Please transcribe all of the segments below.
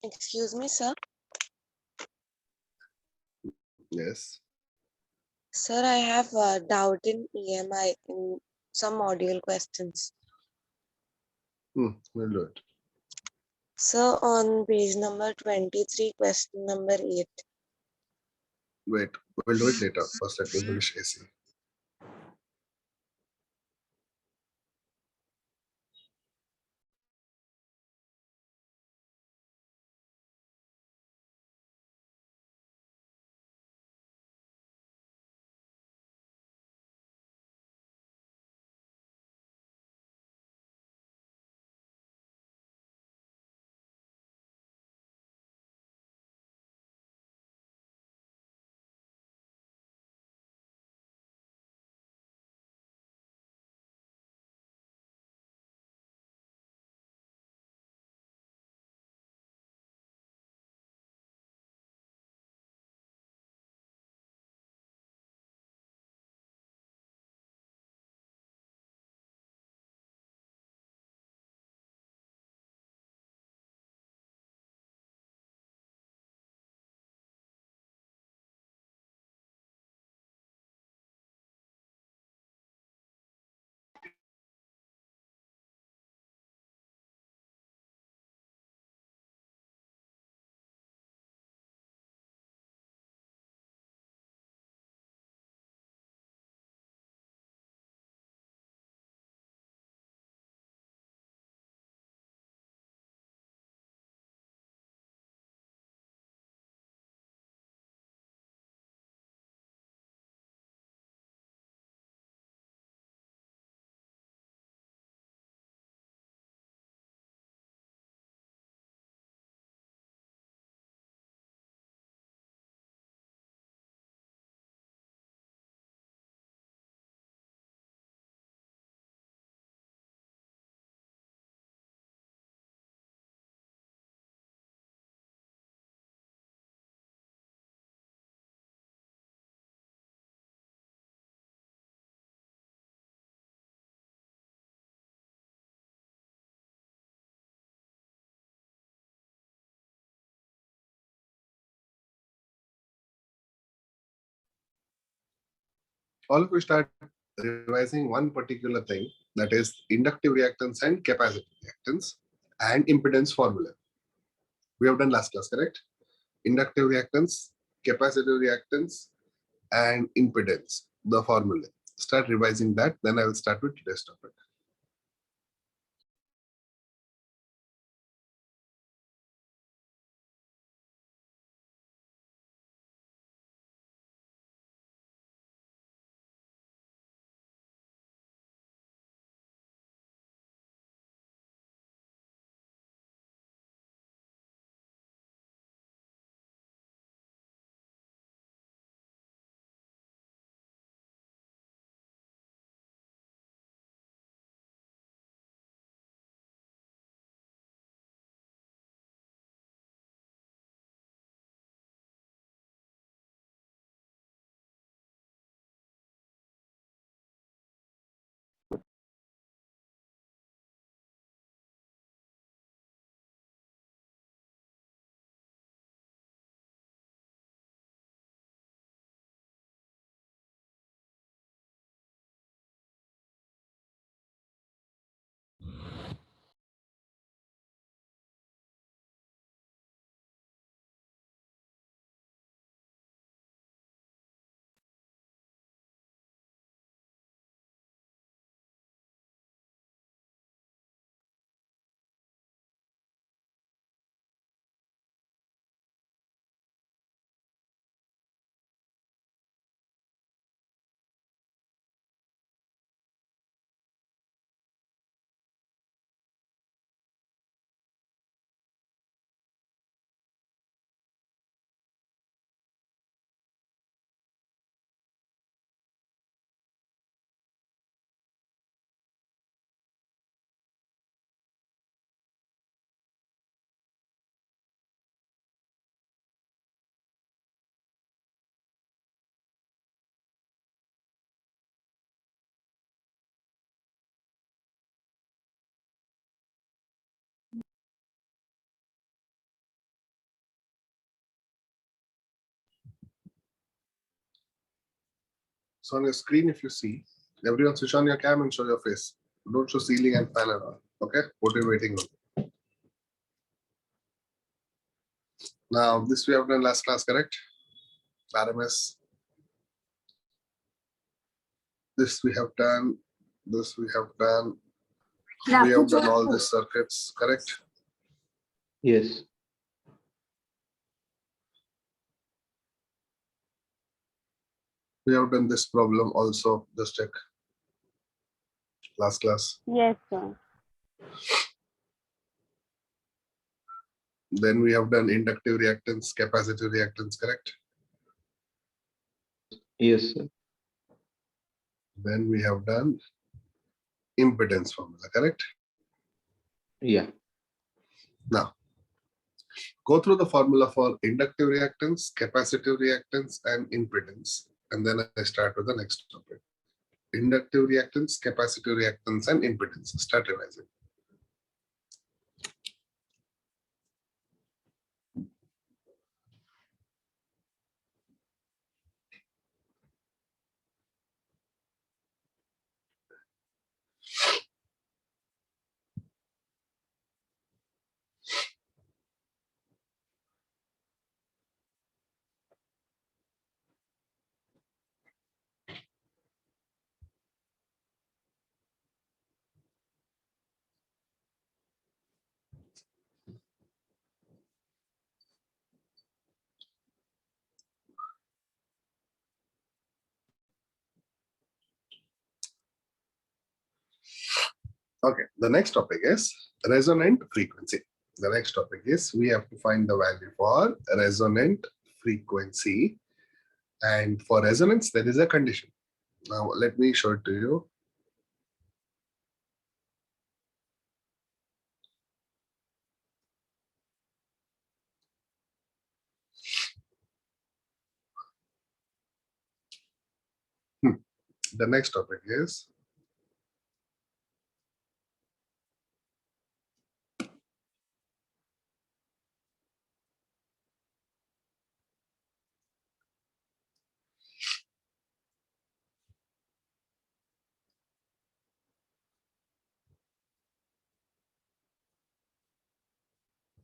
Excuse me, sir. Yes. Sir, I have a doubt in EMI in some module questions. We'll do it. Sir, on page number 23, question number 8. Wait, we'll do it later. First, let me finish AC. All of you start revising one particular thing, that is inductive reactance and capacitive reactance and impedance formula. We have done last class, correct? Inductive reactance, capacitive reactance, and impedance, the formula. Start revising that, then I will start with today's topic. So on your screen, if you see, everyone switch on your cam and show your face. Don't show ceiling and fan and all. Okay, put in waiting room. Now this we have done last class, correct? RMS. This we have done. This we have done. We have done all these circuits, correct? Yes. We have done this problem also. Just check. Last class. Yes, sir. Then we have done inductive reactance, capacitive reactance, correct? Yes, sir. Then we have done impedance formula, correct? Yeah. Now, go through the formula for inductive reactance, capacitive reactance, and impedance. And then I start with the next topic. Inductive reactance, capacitive reactance, and impedance. Start revising. Okay, the next topic is resonant frequency. The next topic is we have to find the value for resonant frequency. And for resonance, there is a condition. Now, let me show it to you. The next topic is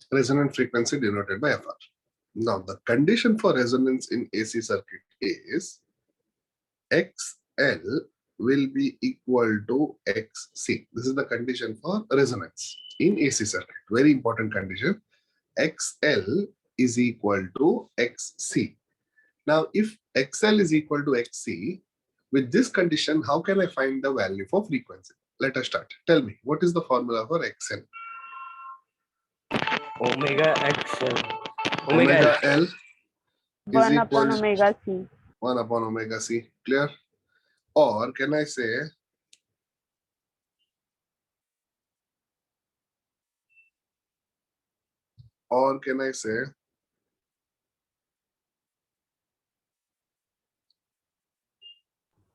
resonant frequency denoted by FR. Now, the condition for resonance in AC circuit is XL will be equal to XC. This is the condition for resonance in AC circuit. Very important condition. XL is equal to XC. Now, if XL is equal to XC, with this condition, how can I find the value for frequency? Let us start. Tell me, what is the formula for XL? Omega XL. Omega L is 1 upon equal omega c. 1 upon omega C. Clear? Or can I say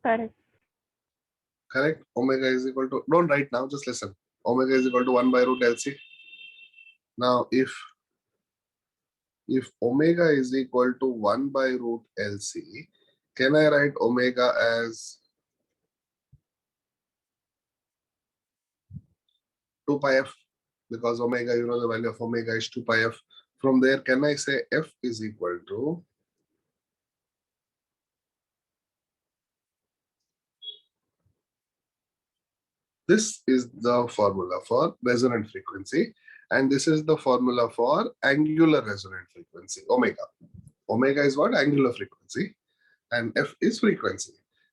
Correct. correct? Omega is equal to, don't write now, just listen. Omega is equal to 1 by root LC. Now, if omega is equal to 1 by root LC, can I write omega as 2 pi f? Because omega, you know the value of omega is 2 pi f. From there, can I say f is equal to this is the formula for resonant frequency, and this is the formula for angular resonant frequency, omega. Omega is what? Angular frequency, and f is frequency.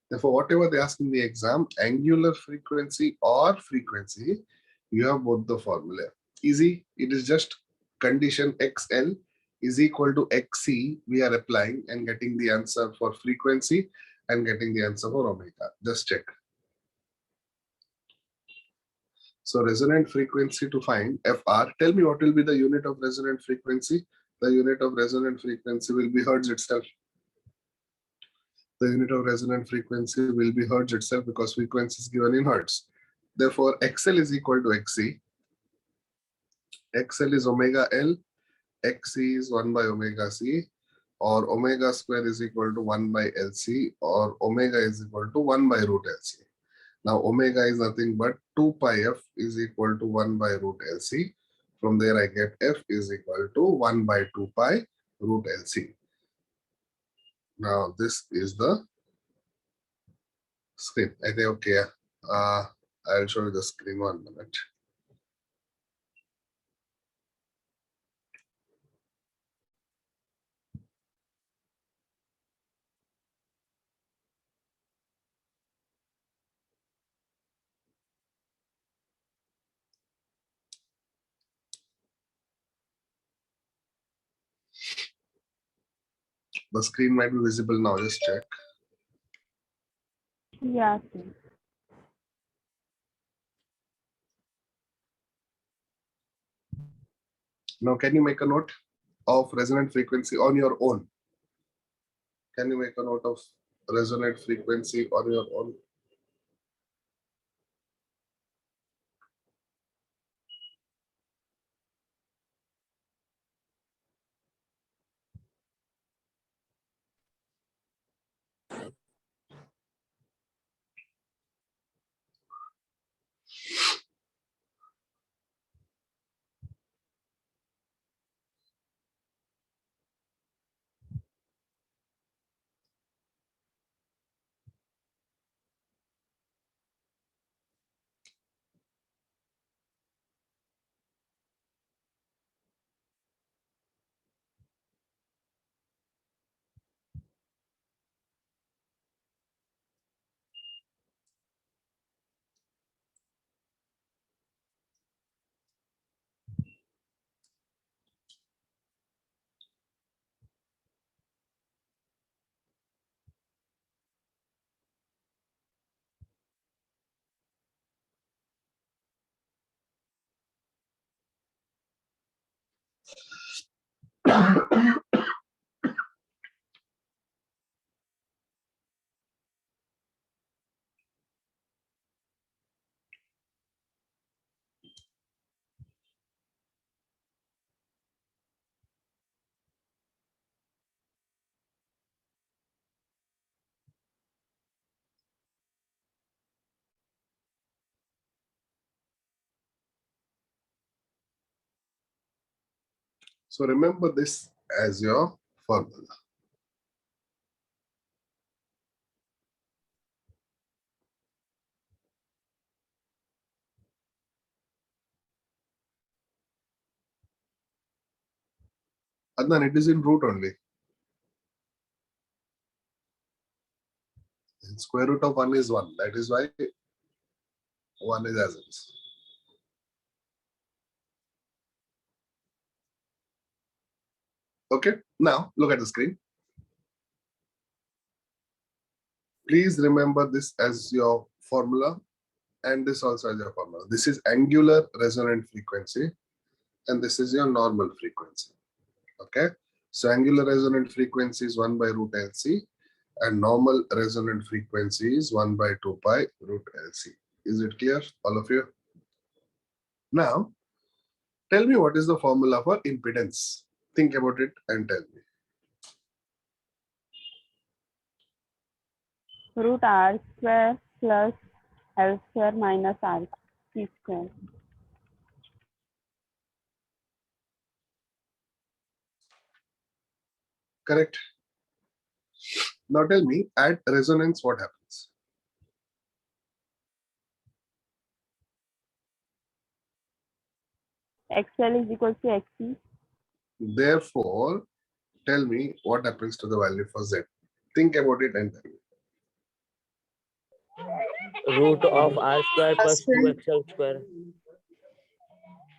Therefore, whatever they ask in the exam, angular frequency or frequency, you have both the formula. Easy. It is just condition XL is equal to XC. We are applying and getting the answer for frequency and getting the answer for omega. Just check. So resonant frequency to find FR. Tell me what will be the unit of resonant frequency. The unit of resonant frequency will be hertz itself. The unit of resonant frequency will be hertz itself because frequency is given in hertz. Therefore, XL is equal to XC. XL is omega L. XC is 1 by omega C. or omega square is equal to 1 by LC, or omega is equal to 1 by root LC. Now omega is nothing but 2 pi f is equal to 1 by root LC. From there I get f is equal to 1 by 2 pi root LC. Now this is the screen. I think okay. I'll show you the screen 1 minute. The screen might be visible now. Just check. Yeah, sir. Now, can you make a note of resonant frequency on your own? Can you make a note of resonant frequency on your own? So remember this as your formula. Adnan, it is in root only. And square root of 1 is 1. That is why 1 is as is. Okay, now look at the screen. Please remember this as your formula and this also as your formula. This is angular resonant frequency and this is your normal frequency. Okay, so angular resonant frequency is 1 by root LC and normal resonant frequency is 1 by 2 pi root LC. Is it clear, all of you? Now, tell me what is the formula for impedance. Think about it and tell me. Root R square plus L square minus R C square. Correct. Now tell me, at resonance, what happens? XL is equal to XC. Therefore, tell me what happens to the value for Z. Think about it and tell me. Root of R square plus 2XL square.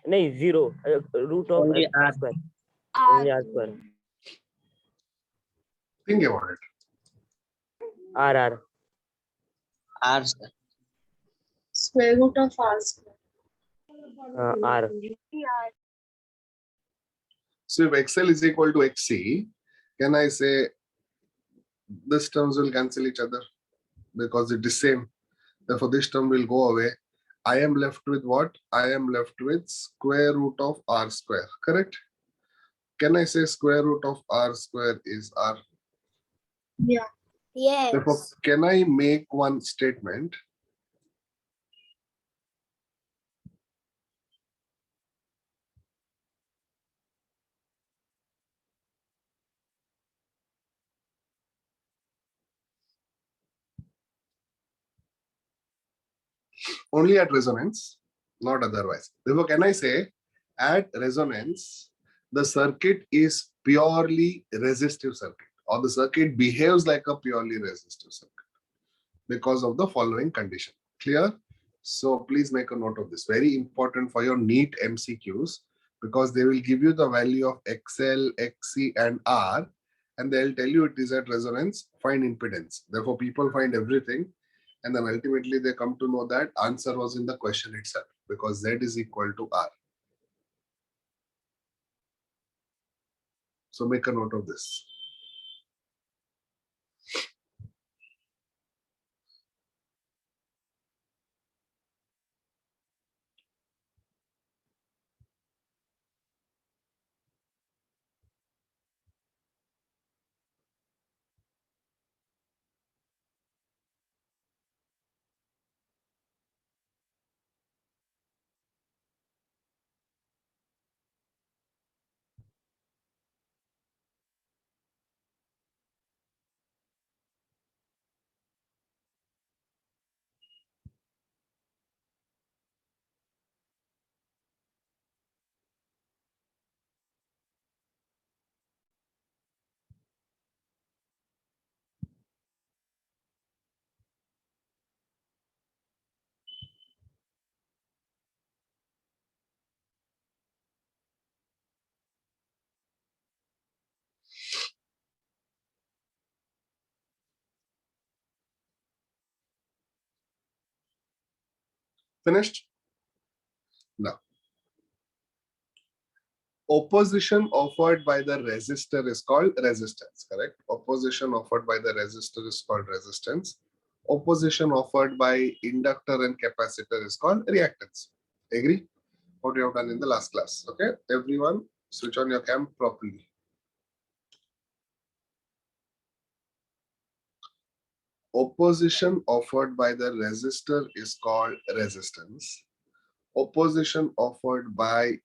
No, 0. Root of Only R R. square. Only R square. Think about it. R. R. Square root of R square. R. So if XL is equal to XC, can I say this terms will cancel each other because it is same. Therefore, this term will go away. I am left with what? I am left with square root of R square, correct? Can I say square root of R square is R? Yeah. Therefore, Yes. can I make one statement? Only at resonance, not otherwise. Therefore, can I say at resonance, the circuit is purely resistive circuit, or the circuit behaves like a purely resistive circuit because of the following condition. Clear? So please make a note of this. Very important for your NEET MCQs, because they will give you the value of XL, XC, and R, and they'll tell you it is at resonance, find impedance. Therefore, people find everything, and then ultimately they come to know that answer was in the question itself, because Z is equal to R. So make a note of this. Finished? Now, opposition offered by the resistor is called resistance, correct? Opposition offered by the resistor is called resistance. Opposition offered by inductor and capacitor is called reactance. Agree? What you have done in the last class. Okay, everyone switch on your cam properly. Opposition offered by the resistor is called resistance. Opposition offered by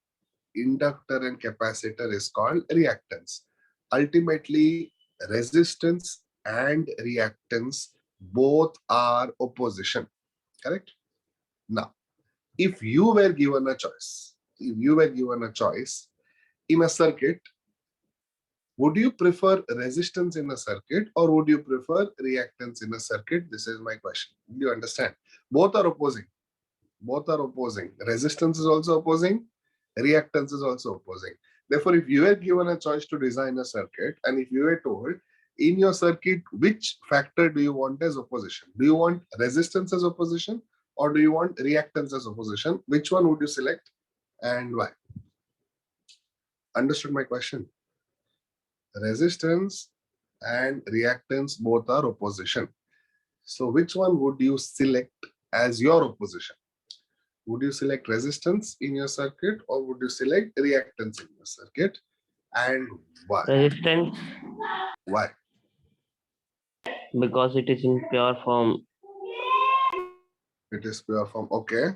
inductor and capacitor is called reactance. Ultimately, resistance and reactance both are opposition, correct? Now, if you were given a choice, in a circuit, would you prefer resistance in a circuit or would you prefer reactance in a circuit? This is my question. Do you understand? Both are opposing. Both are opposing. Resistance is also opposing. Reactance is also opposing. Therefore, if you were given a choice to design a circuit and if you were told in your circuit, which factor do you want as opposition? Do you want resistance as opposition or do you want reactance as opposition? Which one would you select and why? Understood my question? Resistance and reactance both are opposition. So which one would you select as your opposition? Would you select resistance in your circuit or would you select reactance in your circuit? And why? Resistance, Why? because it is in pure form. It is pure form. Okay.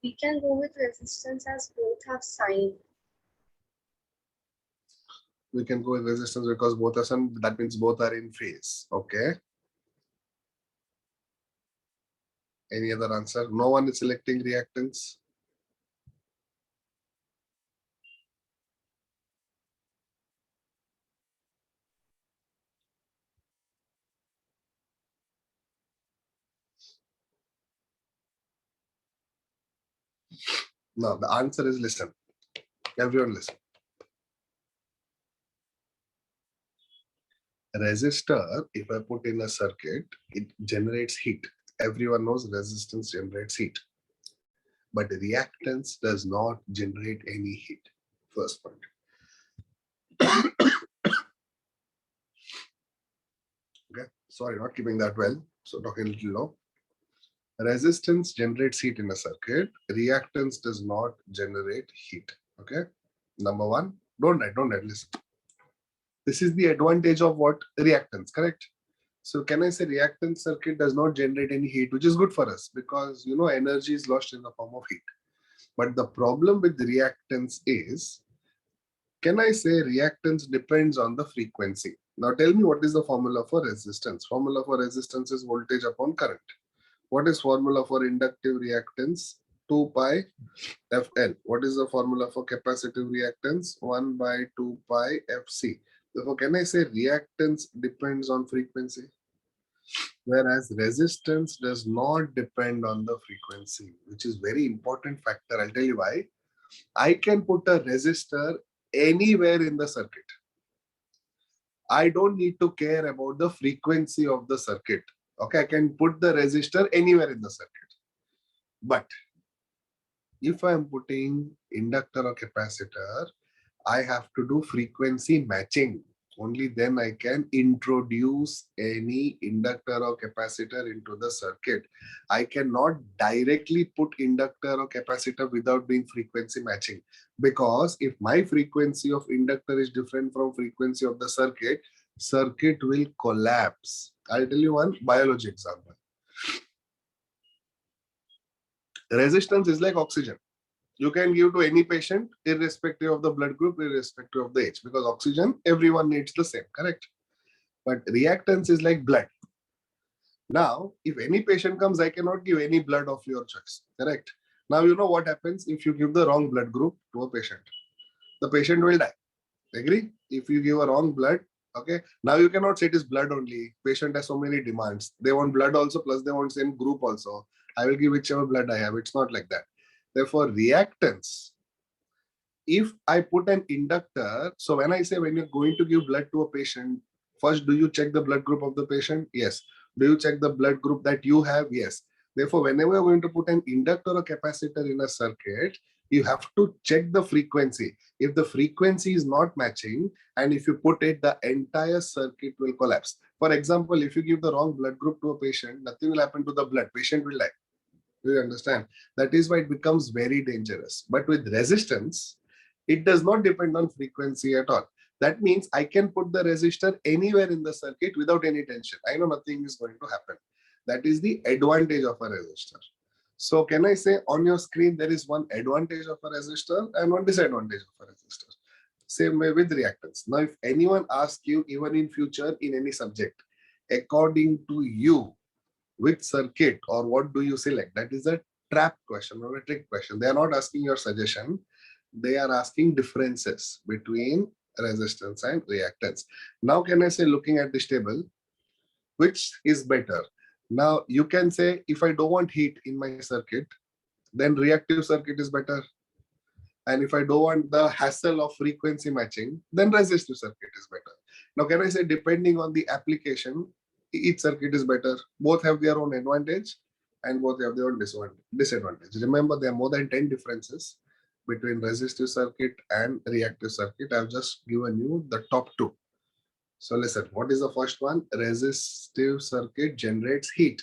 We can go with resistance as both have sign. We can go with resistance because both are sun, that means both are in phase. Okay. Any other answer? No one is selecting reactance. No, the answer is listen. Everyone listen. Resistor, if I put in a circuit, it generates heat. Everyone knows resistance generates heat. But reactance does not generate any heat. First point. Okay, sorry, not keeping that well. So talking a little low. Resistance generates heat in a circuit. Reactance does not generate heat. Okay. Number one, don't write, listen. This is the advantage of what? Reactance, correct? So can I say reactance circuit does not generate any heat, which is good for us because energy is lost in the form of heat. But the problem with reactance is, can I say reactance depends on the frequency? Now tell me, what is the formula for resistance? Formula for resistance is voltage upon current. What is formula for inductive reactance? 2 pi FL. What is the formula for capacitive reactance? 1 by 2 pi FC. Therefore, can I say reactance depends on frequency? Whereas resistance does not depend on the frequency, which is very important factor. I'll tell you why. I can put a resistor anywhere in the circuit. I don't need to care about the frequency of the circuit. Okay, I can put the resistor anywhere in the circuit. But if I'm putting inductor or capacitor, I have to do frequency matching. Only then I can introduce any inductor or capacitor into the circuit. I cannot directly put inductor or capacitor without doing frequency matching, because if my frequency of inductor is different from frequency of the circuit will collapse. I'll tell you one biology example. Resistance is like oxygen. You can give to any patient irrespective of the blood group, irrespective of the age, because oxygen everyone needs the same, correct? But reactance is like blood. Now if any patient comes, I cannot give any blood of your choice, correct? Now you know what happens if you give the wrong blood group to a patient. The patient will die. Agree? If you give a wrong blood, okay, now you cannot say it is blood only. Patient has so many demands. They want blood also, plus they want same group also. I will give whichever blood I have. It's not like that. Therefore, reactance, if I put an inductor, so when I say when you're going to give blood to a patient, first, do you check the blood group of the patient? Yes. Do you check the blood group that you have? Yes. Therefore, whenever you're going to put an inductor or capacitor in a circuit, you have to check the frequency. If the frequency is not matching, and if you put it, the entire circuit will collapse. For example, if you give the wrong blood group to a patient, nothing will happen to the blood. Patient will die. Do you understand? That is why it becomes very dangerous. But with resistance, it does not depend on frequency at all. That means I can put the resistor anywhere in the circuit without any tension. I know nothing is going to happen. That is the advantage of a resistor. So can I say on your screen there is one advantage of a resistor and one disadvantage of a resistor? Same way with reactance. Now if anyone asks you, even in future in any subject, according to you, which circuit or what do you select? That is a trap question or a trick question. They are not asking your suggestion. They are asking differences between resistance and reactance. Now, can I say, looking at this table, which is better? Now, you can say, if I don't want heat in my circuit, then reactive circuit is better. And if I don't want the hassle of frequency matching, then resistive circuit is better. Now, can I say, depending on the application, each circuit is better. Both have their own advantage and both have their own disadvantage. Remember, there are more than 10 differences between resistive circuit and reactive circuit. I've just given you the top two. So listen, what is the first one? Resistive circuit generates heat.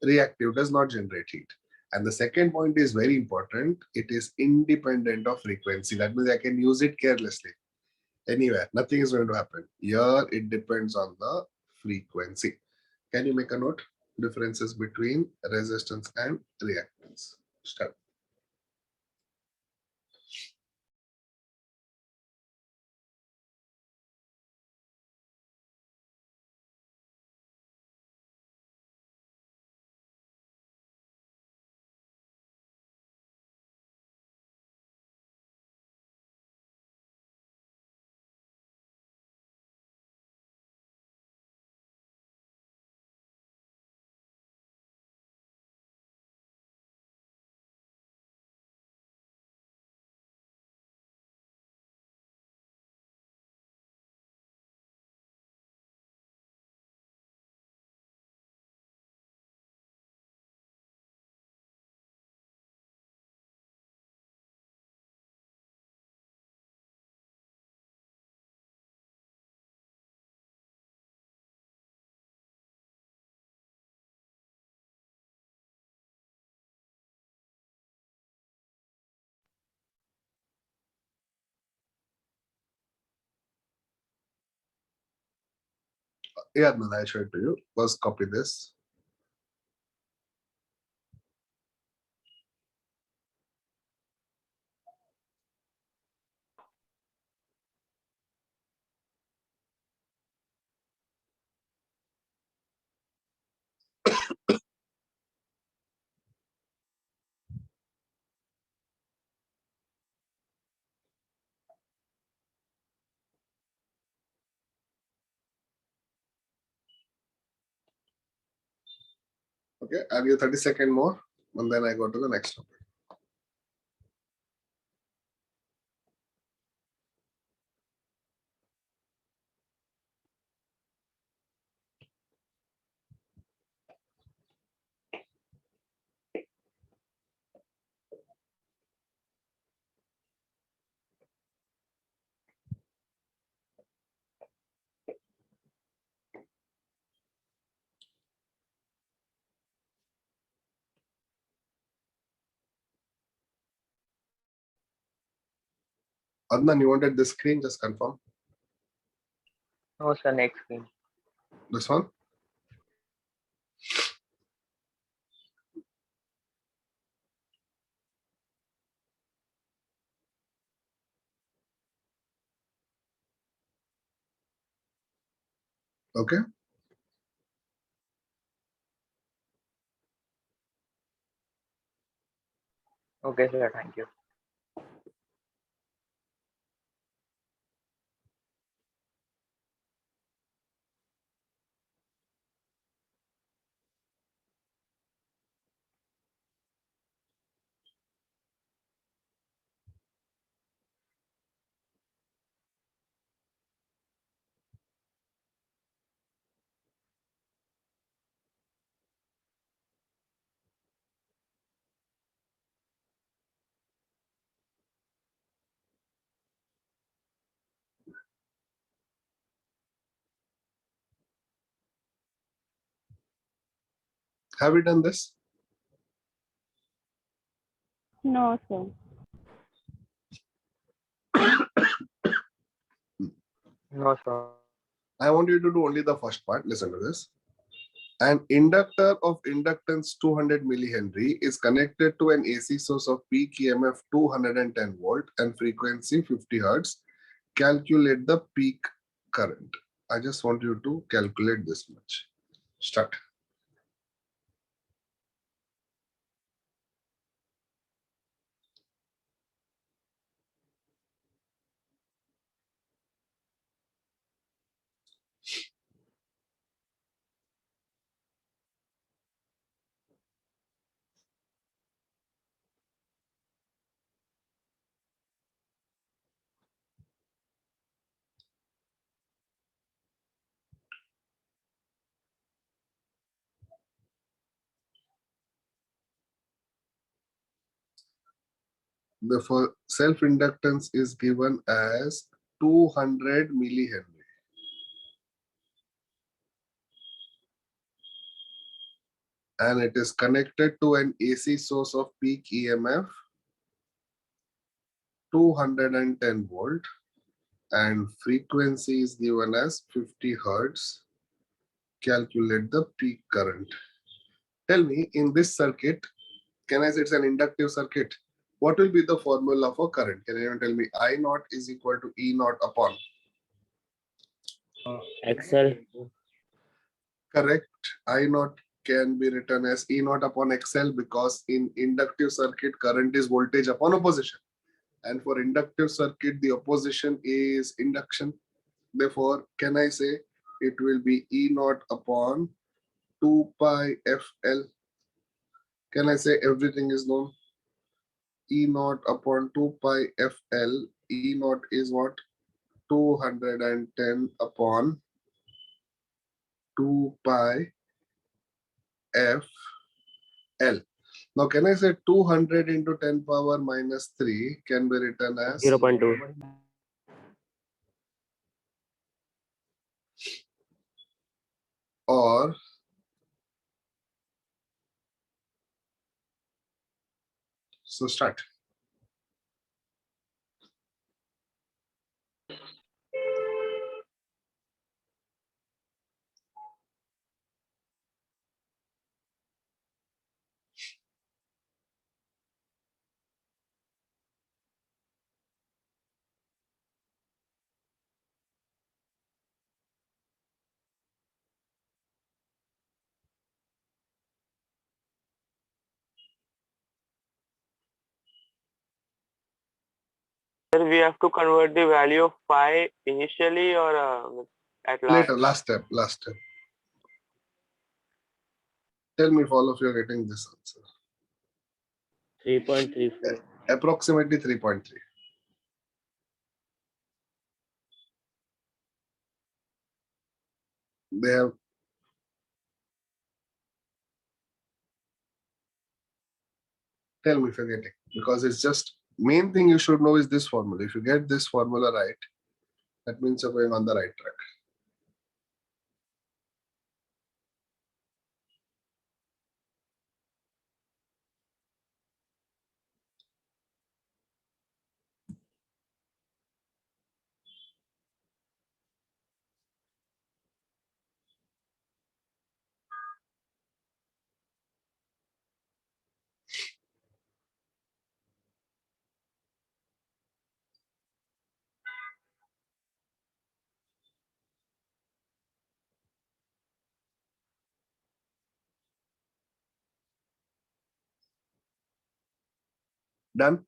Reactive does not generate heat. And the second point is very important. It is independent of frequency. That means I can use it carelessly. Anywhere, nothing is going to happen. Here, it depends on the frequency. Can you make a note? Differences between resistance and reactance. Start. Yeah, no, I showed it to you. First copy this. Okay, I'll give 30 seconds more, and then I go to the next topic. Adnan, you wanted this screen? Just confirm. No, sir, next screen. This one? Okay. Okay, sir, thank you. Have we done this? No, sir. No, sir. I want you to do only the first part. Listen to this. An inductor of inductance 200 millihenry is connected to an AC source of peak EMF 210 volt and frequency 50 hertz. Calculate the peak current. I just want you to calculate this much. Start. Therefore, self-inductance is given as 200 millihenry. And it is connected to an AC source of peak EMF 210 volt and frequency is given as 50 hertz. Calculate the peak current. Tell me, in this circuit, can I say it's an inductive circuit? What will be the formula for current? Can anyone tell me? I naught is equal to E naught upon. XL. Correct. I naught can be written as E naught upon XL because in inductive circuit, current is voltage upon opposition. And for inductive circuit, the opposition is induction. Therefore, can I say it will be E naught upon 2 pi FL? Can I say everything is known? E naught upon 2 pi FL. E naught is what? 210 upon 2 pi FL. Now, can I say 200 into 10 power minus 3 can be written as 0.2. or so start. Sir, we have to convert the value of pi initially or at last? Later, last step. Tell me if all of you are getting this answer. 3.34. Approximately 3.3. They have. Tell me if you're getting, because it's just main thing you should know is this formula. If you get this formula right, that means you're going on the right track. Done?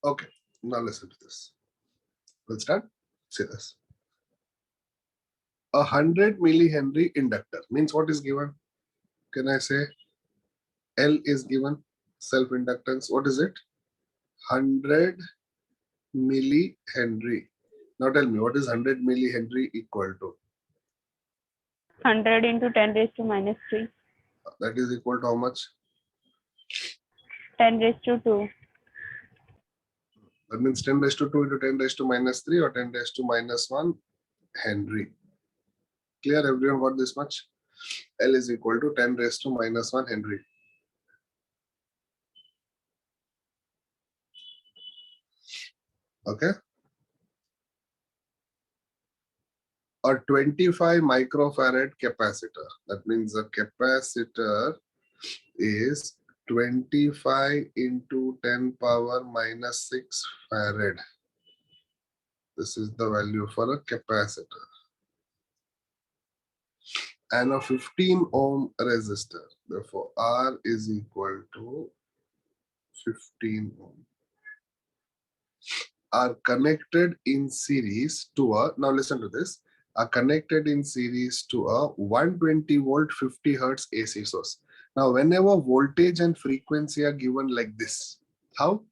Okay, now listen to this. Let's start. See this. 100 millihenry inductor means what is given? Can I say L is given? Self-inductance. What is it? 100 millihenry. Now tell me, what is 100 millihenry equal to? 100 into 10 raised to minus 3. That is equal to how much? 10 raised to 2. That means 10 raised to 2 into 10 raised to minus 3 or 10 raised to minus 1 Henry. Clear? Everyone got this much? L is equal to 10 raised to minus 1 Henry. Okay. A 25 microfarad capacitor. That means the capacitor is 25 into 10 power minus 6 farad. This is the value for a capacitor. And a 15 ohm resistor. Therefore, R is equal to 15 ohm. Are connected in series to a, now listen to this, are connected in series to a 120 volt 50 hertz AC source. Now, whenever voltage and frequency are given like this, how?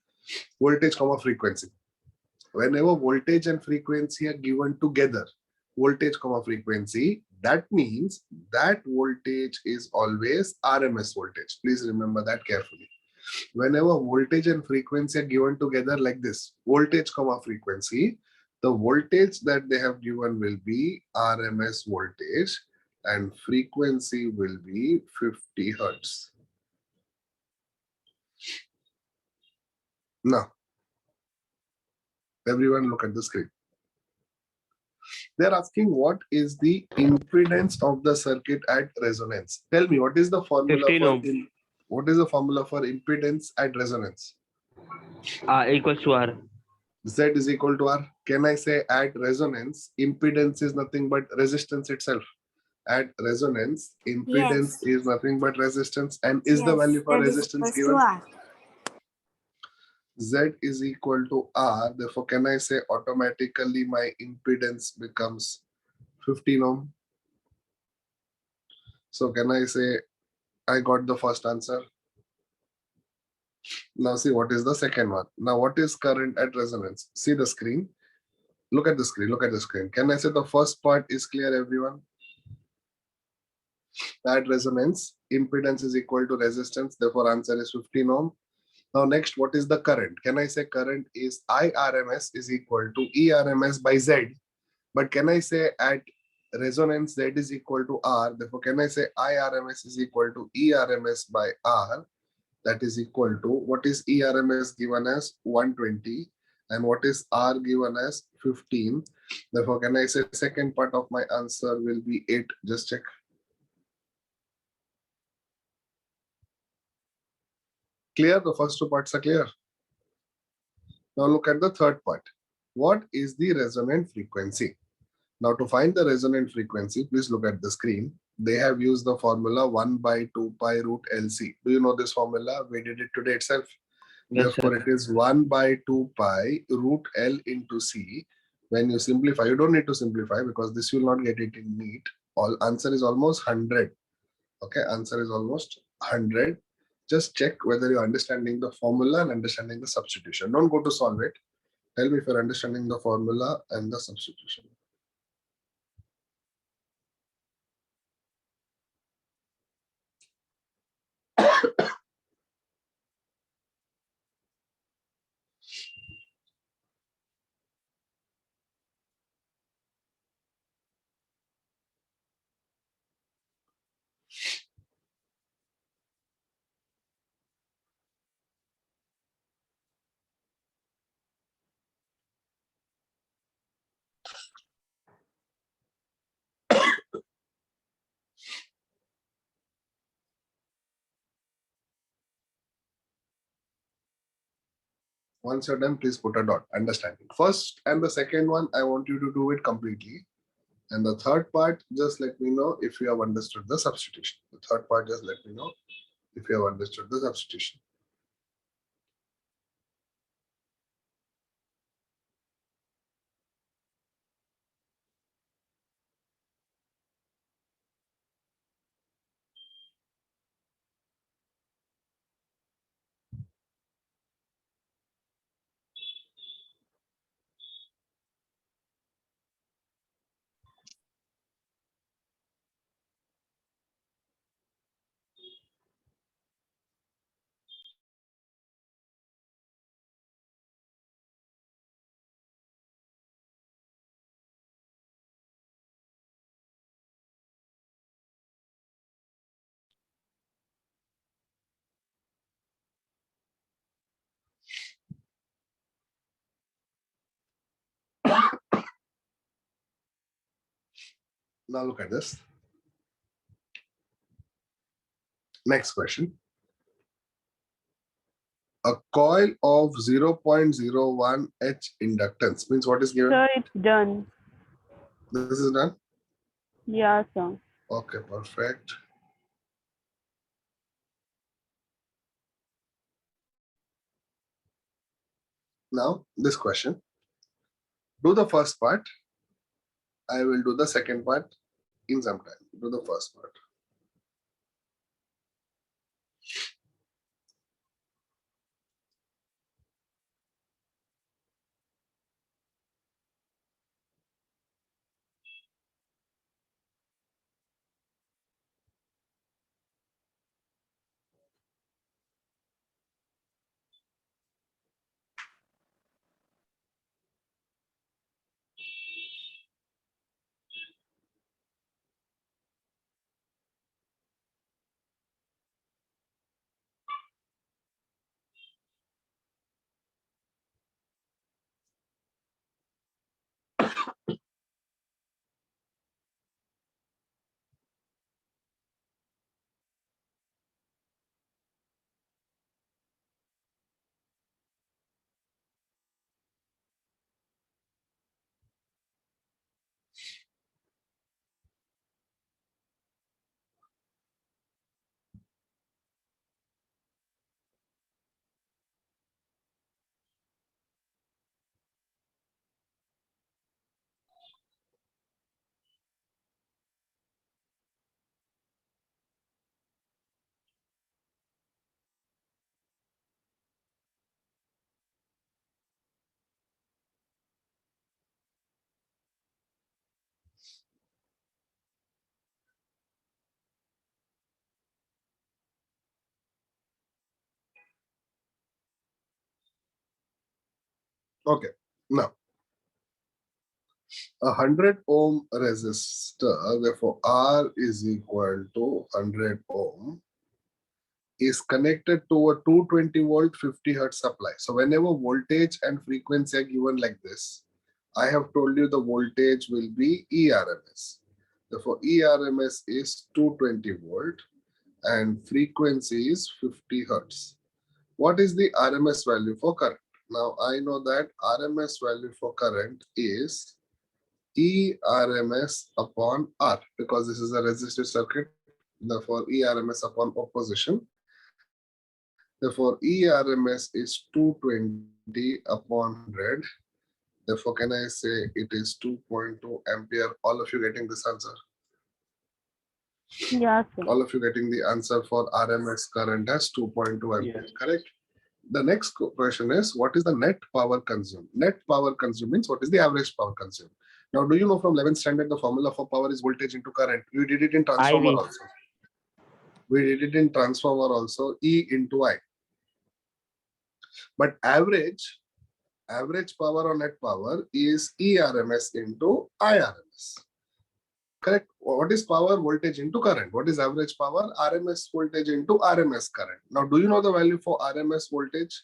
Voltage comma frequency. Whenever voltage and frequency are given together, voltage comma frequency, that means that voltage is always RMS voltage. Please remember that carefully. Whenever voltage and frequency are given together like this, voltage comma frequency, the voltage that they have given will be RMS voltage and frequency will be 50 hertz. Now, everyone look at the screen. They're asking what is the impedance of the circuit at resonance. Tell me, what is the formula 15 for ohm. what is the formula for impedance at resonance? Equals to R. Z is equal to R. Can I say at resonance, impedance is nothing but resistance itself? At resonance, impedance is nothing but resistance. And is the value for resistance given? Z is equal to R. Therefore, can I say automatically my impedance becomes 15 ohm? So can I say I got the first answer? Now see what is the second one. Now what is current at resonance? See the screen. Look at the screen. Look at the screen. Can I say the first part is clear, everyone? At resonance, impedance is equal to resistance. Therefore, answer is 15 ohm. Now, next, what is the current? Can I say current is IRMS is equal to ERMS by Z? But can I say at resonance Z is equal to R? Therefore, can I say IRMS is equal to ERMS by R? That is equal to, what is ERMS given as 120 and what is R given as 15? Therefore, can I say second part of my answer will be 8? Just check. Clear? The first two parts are clear. Now look at the third part. What is the resonant frequency? Now to find the resonant frequency, please look at the screen. They have used the formula 1 by 2 pi root LC. Do you know this formula? We did it today itself. Yes, Therefore, sir. it is 1 by 2 pi root L into C. When you simplify, you don't need to simplify because this will not get it in neat. All answer is almost 100. Okay, answer is almost 100. Just check whether you're understanding the formula and understanding the substitution. Don't go to solve it. Tell me if you're understanding the formula and the substitution. Once you're done, please put a dot. Understanding. First and the second one, I want you to do it completely. And the third part, just let me know if you have understood the substitution. The third part, just let me know if you have understood the substitution. Now look at this. Next question. A coil of 0.01 H inductance means what is given? Sir, it's done. This is done. Yeah, sir. Okay, perfect. Now, this question. Do the first part. I will do the second part in some time. Do the first part. Okay, now 100 ohm resistor, therefore R is equal to 100 ohm, is connected to a 220 volt 50 hertz supply. So whenever voltage and frequency are given like this, I have told you the voltage will be ERMS. Therefore, ERMS is 220 volt and frequency is 50 hertz. What is the RMS value for current? Now I know that RMS value for current is ERMS upon R, because this is a resistive circuit. Therefore, ERMS upon opposition. Therefore, ERMS is 220 upon 100. Therefore, can I say it is 2.2 ampere? All of you getting this answer? Yeah, sir. All of you getting the answer for RMS current as 2.2 ampere, Yes. correct? The next question is, what is the net power consumed? Net power consumed means what is the average power consumed? Now, do you know from 11th standard the formula for power is voltage into current? We did it in transformer IV. also. We did it in transformer also, E into I. But average power or net power is ERMS into IRMS. Correct? What is power? Voltage into current. What is average power? RMS voltage into RMS current. Now, do you know the value for RMS voltage?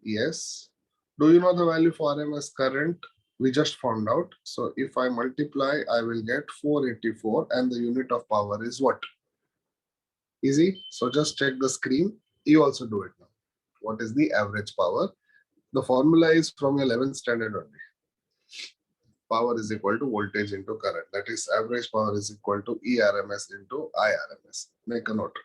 Yes. Do you know the value for RMS current? We just found out. So if I multiply, I will get 484 and the unit of power is what? Easy. So just check the screen. You also do it now. What is the average power? The formula is from 11th standard only. Power is equal to voltage into current. That is average power is equal to ERMS into IRMS. Make a note.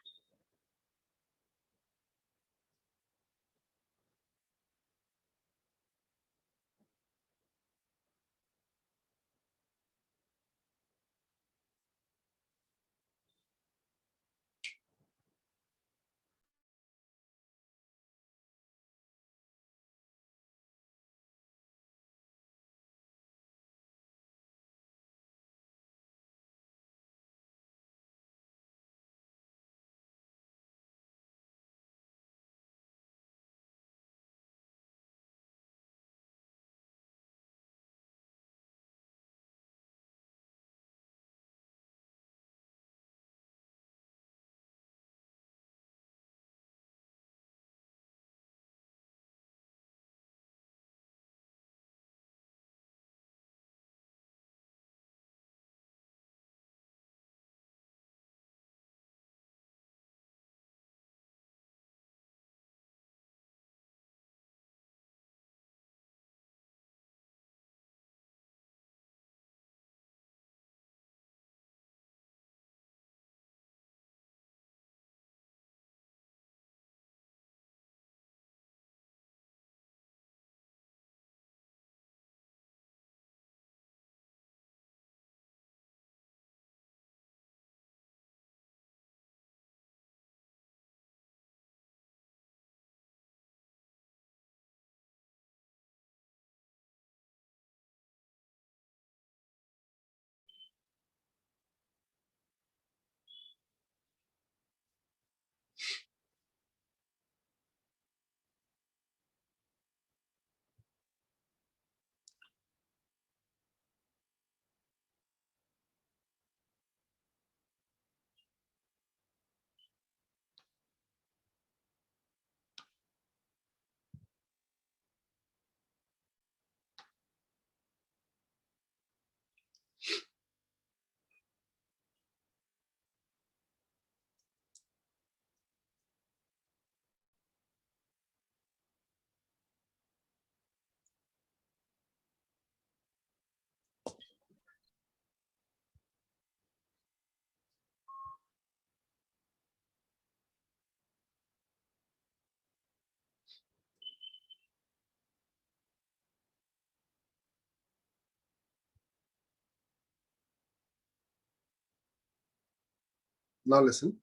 Now listen.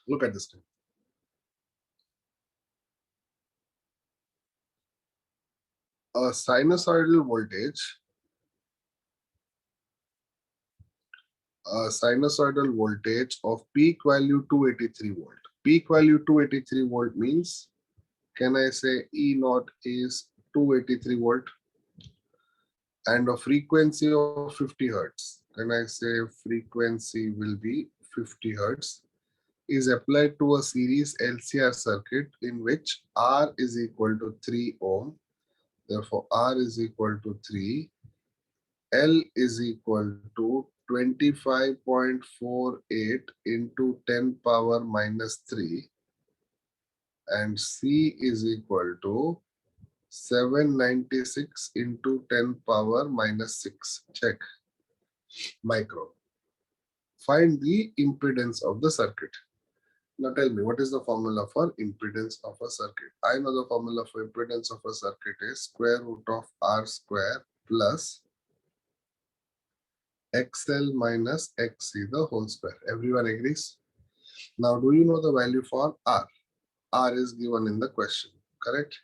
Look at this thing. A sinusoidal voltage of peak value 283 volt. Peak value 283 volt means, can I say E naught is 283 volt, and a frequency of 50 hertz. Can I say frequency will be 50 hertz? Is applied to a series LCR circuit in which R is equal to 3 ohm. Therefore, R is equal to 3. L is equal to 25.48 into 10 power minus 3. And C is equal to 796 into 10 power minus 6. Check. Micro. Find the impedance of the circuit. Now tell me, what is the formula for impedance of a circuit? I know the formula for impedance of a circuit is square root of R square plus XL minus XC the whole square. Everyone agrees? Now, do you know the value for R? R is given in the question, correct?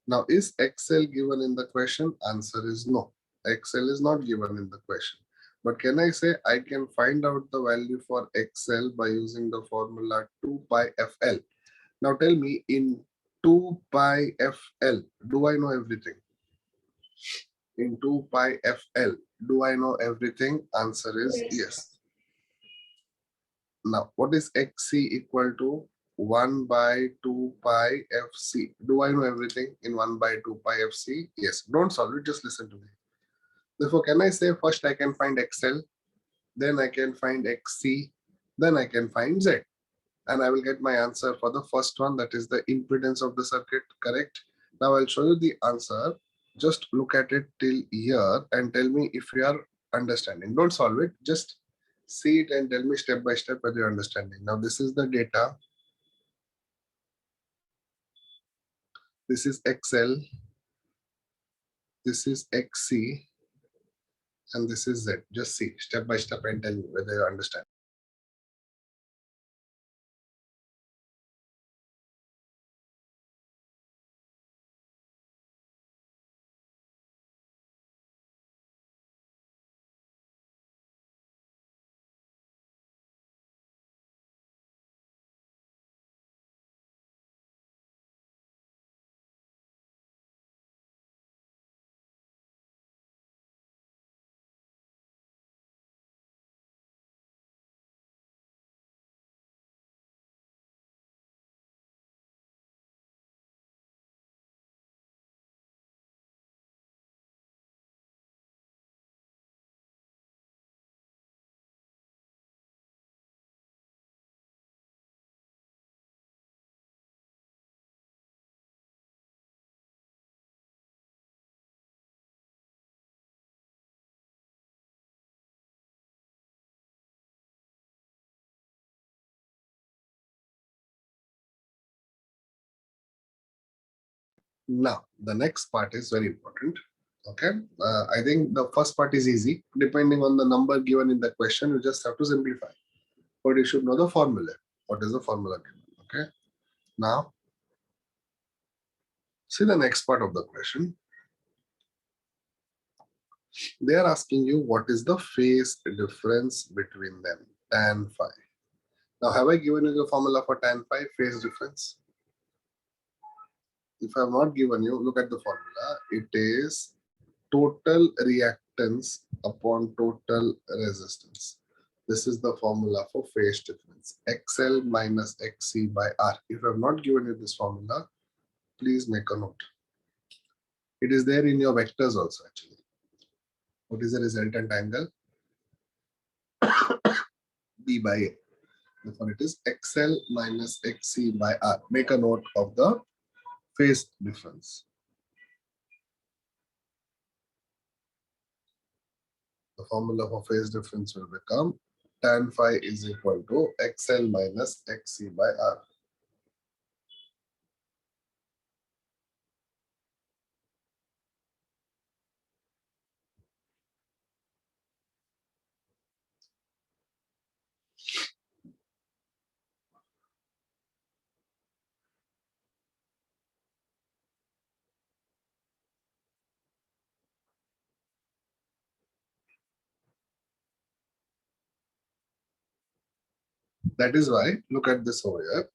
Now, is XL given in the question? Answer is no. XL is not given in the question. But can I say I can find out the value for XL by using the formula 2 pi FL? Now tell me, in 2 pi FL, do I know everything? In 2 pi FL, do I know everything? Answer is yes. Now, what is XC equal to? 1 by 2 pi FC. Do I know everything in 1 by 2 pi FC? Yes. Don't solve it, just listen to me. Therefore, can I say first I can find XL, then I can find XC, then I can find Z. And I will get my answer for the first one, that is the impedance of the circuit, correct? Now I'll show you the answer. Just look at it till here and tell me if you are understanding. Don't solve it, just see it and tell me step by step whether you're understanding. Now this is the data. This is XL. This is XC. And this is Z. Just see step by step and tell me whether you understand. Now, the next part is very important. Okay, I think the first part is easy. Depending on the number given in the question, you just have to simplify. But you should know the formula. What is the formula given? Okay. Now, see the next part of the question. They are asking you what is the phase difference between them, tan phi. Now, have I given you the formula for tan phi, phase difference? If I have not given you, look at the formula. It is total reactance upon total resistance. This is the formula for phase difference. XL minus XC by R. If I have not given you this formula, please make a note. It is there in your vectors also actually. What is the resultant angle? B by A. Therefore, it is XL minus XC by R. Make a note of the phase difference. The formula for phase difference will become tan phi is equal to XL minus XC by R. That is why, look at this over here.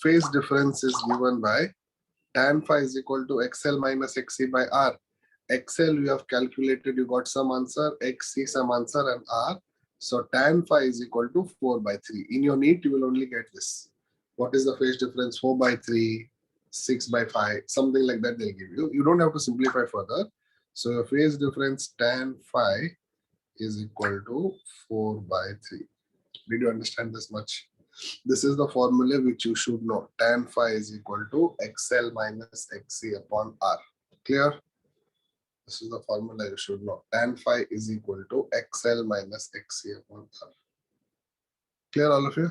Phase difference is given by tan phi is equal to XL minus XC by R. XL you have calculated, you got some answer, XC some answer, and R. So tan phi is equal to 4 by 3. In your NEET, you will only get this. What is the phase difference? 4 by 3, 6 by 5, something like that they'll give you. You don't have to simplify further. So your phase difference tan phi is equal to 4 by 3. Did you understand this much? This is the formula which you should know. Tan phi is equal to XL minus XC upon R. Clear? This is the formula you should know. Tan phi is equal to XL minus XC upon R. Clear, all of you?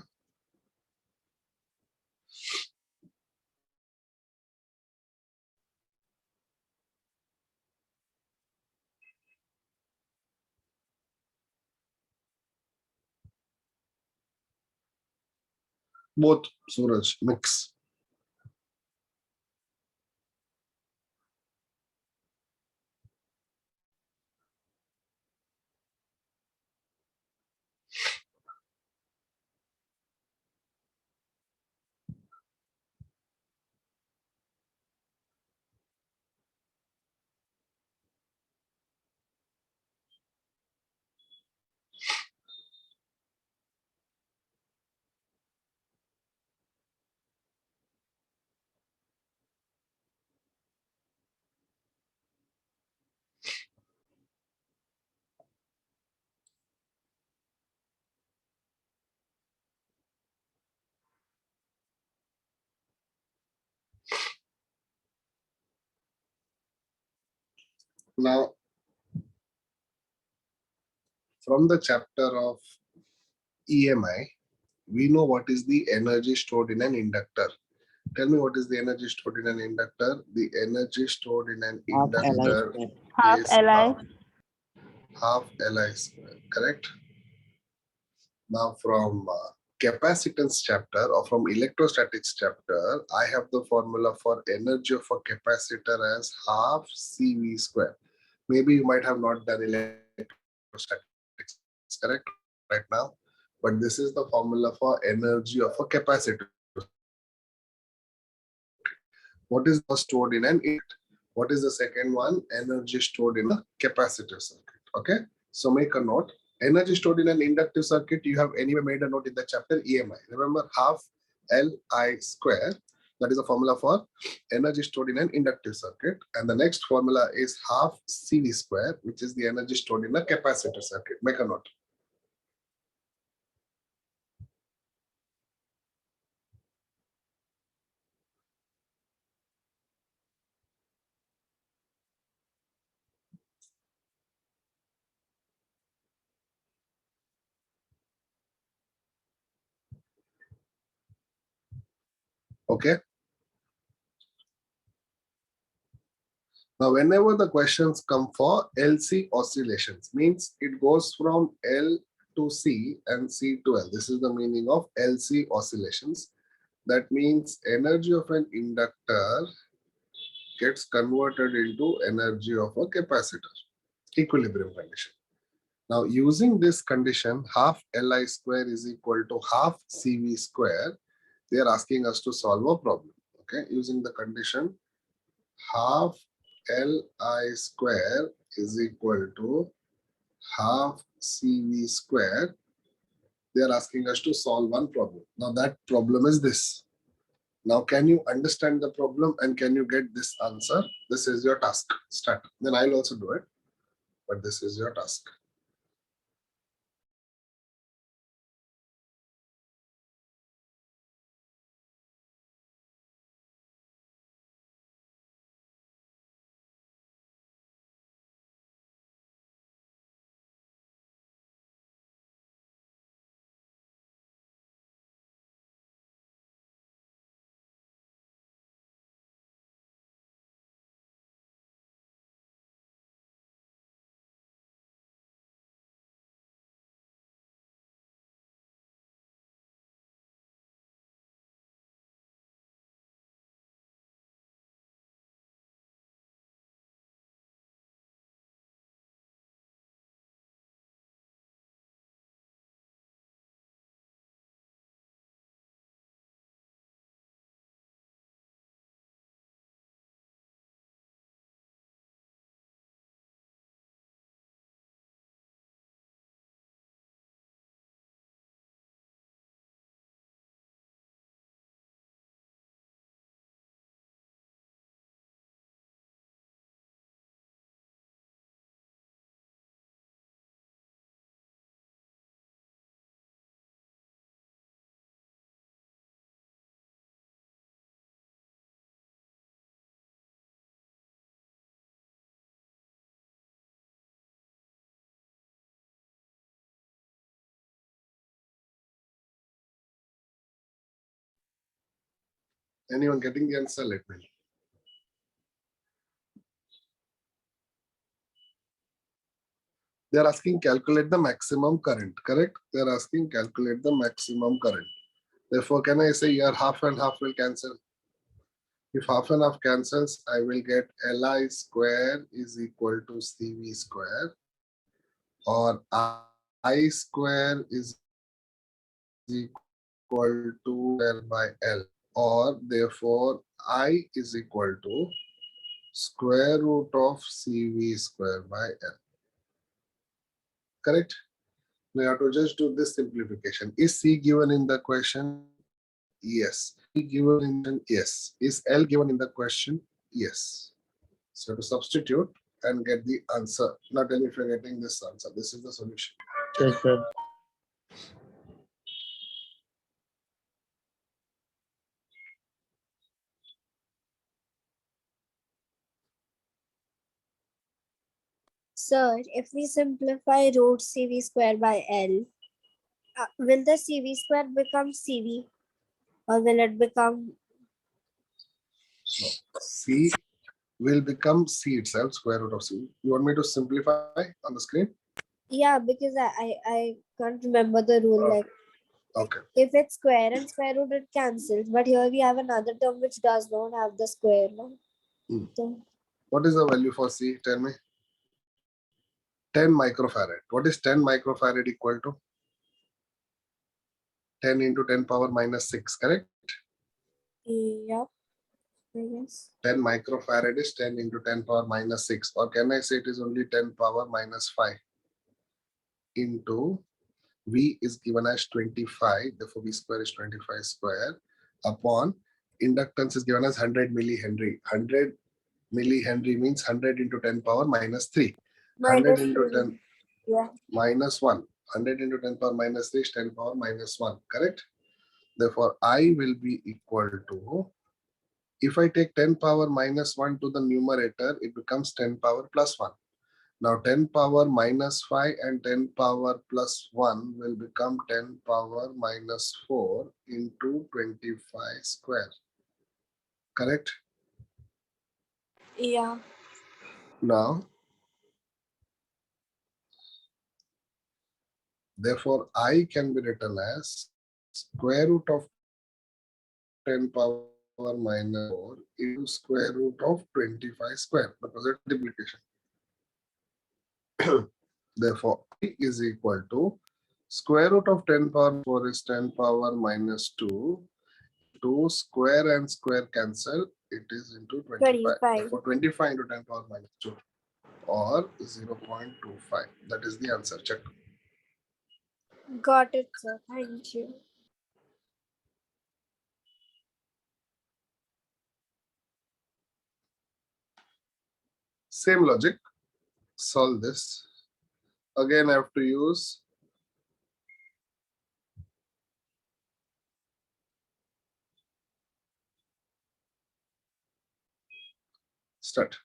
Both, Suraj, mix. Now, from the chapter of EMI, we know what is the energy stored in an inductor. Tell me what is the energy stored in an inductor? The energy stored in an Half Li inductor square. Half is Li. half Li square, correct? Now from capacitance chapter or from electrostatics chapter, I have the formula for energy of a capacitor as half CV square. Maybe you might have not done electrostatics, correct, right now, but this is the formula for energy of a capacitor. What is stored in an inductor? What is the second one? Energy stored in a capacitor circuit. Okay, so make a note. Energy stored in an inductive circuit, you have anyway made a note in the chapter EMI. Remember, half Li square. That is a formula for energy stored in an inductive circuit. And the next formula is half CV square, which is the energy stored in a capacitor circuit. Make a note. Okay. Now, whenever the questions come for LC oscillations, means it goes from L to C and C to L. This is the meaning of LC oscillations. That means energy of an inductor gets converted into energy of a capacitor. Equilibrium condition. Now, using this condition, half Li square is equal to half CV square, they are asking us to solve a problem. Okay, using the condition half Li square is equal to half CV square, they are asking us to solve one problem. Now that problem is this. Now can you understand the problem and can you get this answer? This is your task. Start. Then I'll also do it, but this is your task. Anyone getting the answer? Let me know. They are asking calculate the maximum current, correct? They are asking calculate the maximum current. Therefore, can I say here half and half will cancel? If half and half cancels, I will get Li square is equal to Cv square, or I square is equal to square by L, or therefore I is equal to square root of Cv square by L. Correct? We have to just do this simplification. Is C given in the question? Yes. E given in the yes. Is L given in the question? Yes. So to substitute and get the answer. Not tell me if you're getting this answer. This is the solution. Yes, sir. Sir, if we simplify root CV square by L, will the CV square become CV, or will it become? C will become C itself, square root of C. You want me to simplify on the screen? Yeah, because I can't remember the rule. Okay. Like Okay. if it's square and square root, it cancels. But here we have another term which does not have the square. No? Hmm. So, What is the value for C? Tell me. 10 microfarad. What is 10 microfarad equal to? 10 into 10 power minus 6, correct? yeah, I guess. 10 microfarad is 10 into 10 power minus 6. Or can I say it is only 10 power minus 5 into V is given as 25. Therefore, V square is 25 square upon inductance is given as 100 millihenry. 100 millihenry means 100 into 10 power minus 3. 100 Minus into 3. 10 Yeah. minus 1. 100 into 10 power minus 3 is 10 power minus 1, correct? Therefore, I will be equal to, if I take 10 power minus 1 to the numerator, it becomes 10 power plus 1. Now 10 power minus 5 and 10 power plus 1 will become 10 power minus 4 into 25 square. Correct? Yeah. Now, therefore, I can be written as square root of 10 power minus 4 into square root of 25 square, because it's multiplication. Therefore, I is equal to square root of 10 power 4 is 10 power minus 2. 2 square and square cancel, it is into 25. 25. Therefore, 25 into 10 power minus 2 or 0.25. That is the answer. Check. Got it, sir. Thank you. Same logic. Solve this. Again, I have to use start.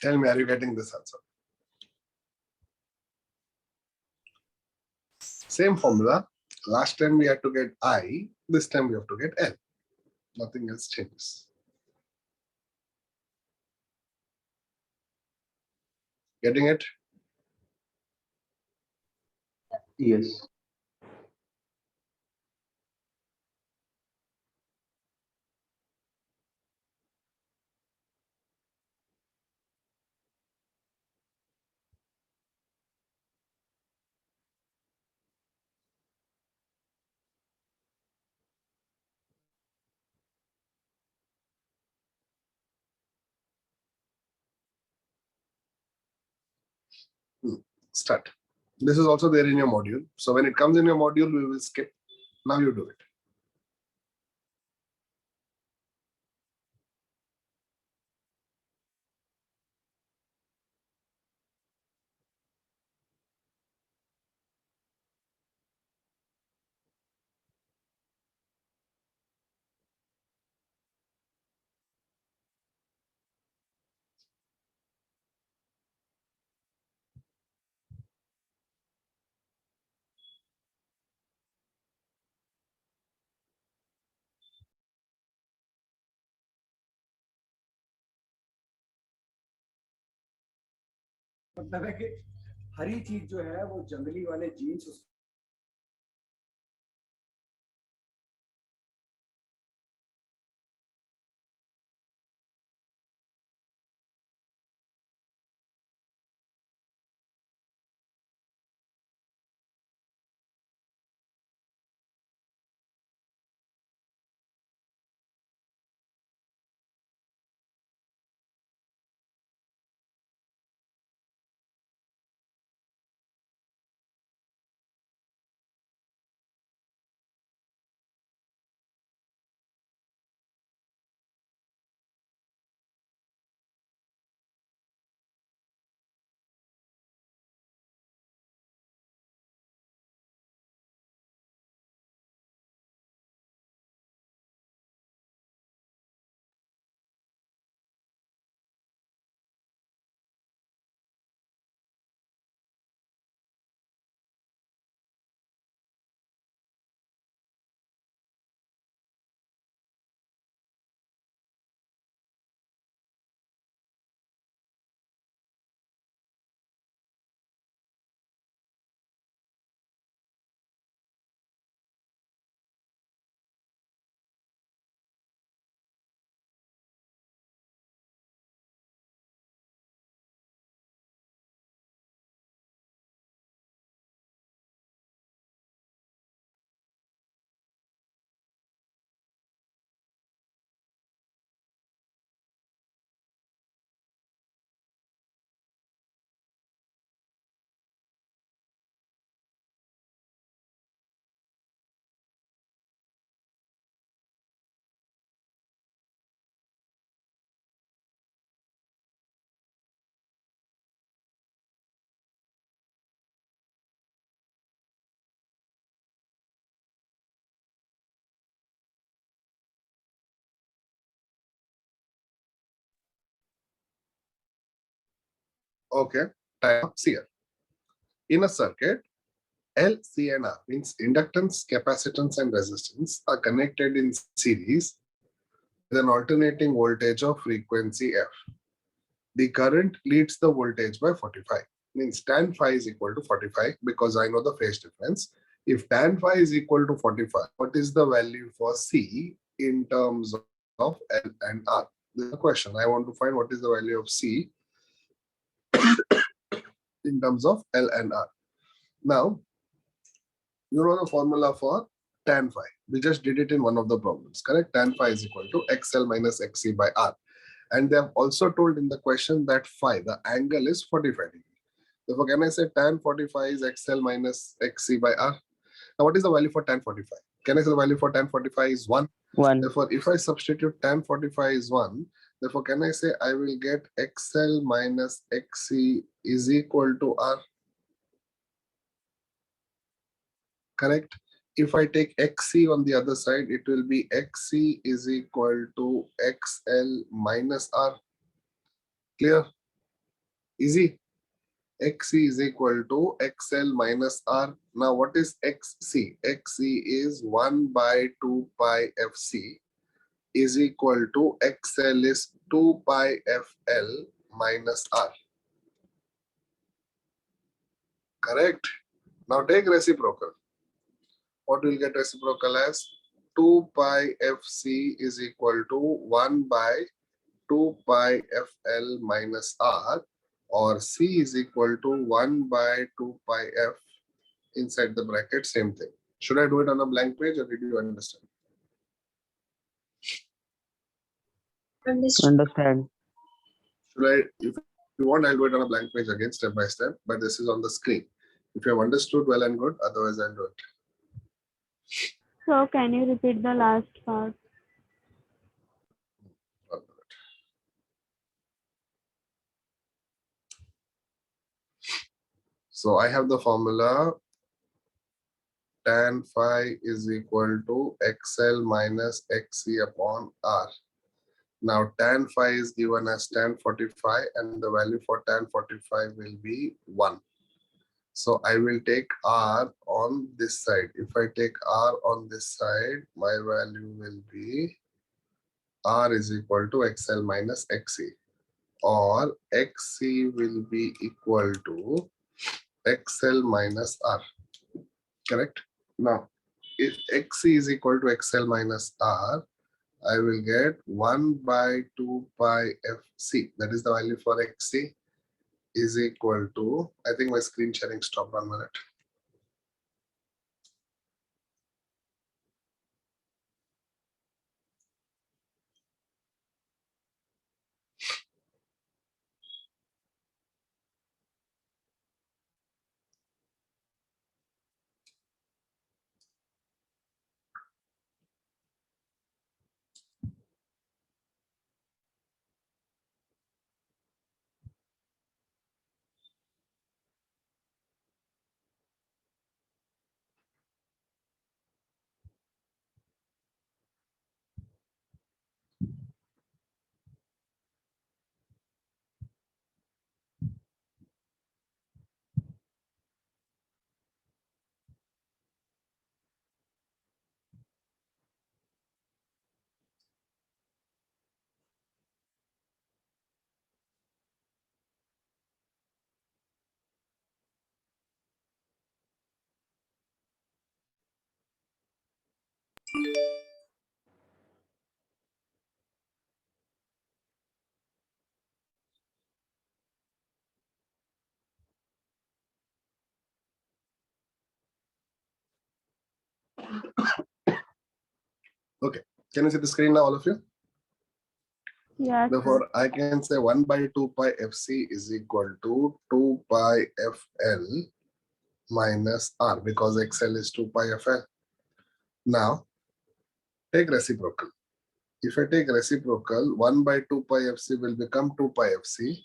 Tell me, are you getting this answer? Same formula. Last time we had to get I, this time we have to get L. Nothing else changes. Getting it? Yes. Start. This is also there in your module. So when it comes in your module, we will skip. Now you do it. मतलब है कि हरी चीज जो है वो जंगली वाले jeans Okay. Time up here. In a circuit, L, C, and R means inductance, capacitance, and resistance are connected in series with an alternating voltage of frequency F. The current leads the voltage by 45. Means tan phi is equal to 45 because I know the phase difference. If tan phi is equal to 45, what is the value for C in terms of L and R? This is the question. I want to find what is the value of C in terms of L and R. Now, you know the formula for tan phi. We just did it in one of the problems, correct? Tan phi is equal to XL minus XC by R. And they have also told in the question that phi, the angle is 45 degrees. Therefore, can I say tan 45 is XL minus XC by R? Now, what is the value for tan 45? Can I say the value for tan 45 is 1? 1. Therefore, if I substitute tan 45 is 1, therefore, can I say I will get XL minus XC is equal to R? Correct? If I take XC on the other side, it will be XC is equal to XL minus R. Clear? Easy. XC is equal to XL minus R. Now, what is XC? XC is 1 by 2 pi FC is equal to XL is 2 pi FL minus R. Correct? Now take reciprocal. What will get reciprocal as? 2 pi FC is equal to 1 by 2 pi FL minus R, or C is equal to 1 by 2 pi F inside the bracket, same thing. Should I do it on a blank page or did you understand? Understand. Should I, if you want, I'll do it on a blank page again, step by step, but this is on the screen. If you have understood, well and good, otherwise I'll do it. So can you repeat the last part? One minute. So I have the formula tan phi is equal to XL minus XC upon R. Now tan phi is given as tan 45 and the value for tan 45 will be 1. So I will take R on this side. If I take R on this side, my value will be R is equal to XL minus XC, or XC will be equal to XL minus R. Correct? Now, if XC is equal to XL minus R, I will get 1 by 2 pi FC. That is the value for XC is equal to, I think my screen sharing stopped, 1 minute. Okay, can you see the screen now, all of you? Yes. Therefore, I can say 1 by 2 pi FC is equal to 2 pi FL minus R, because XL is 2 pi FL. Now, take reciprocal. If I take reciprocal, 1 by 2 pi FC will become 2 pi FC,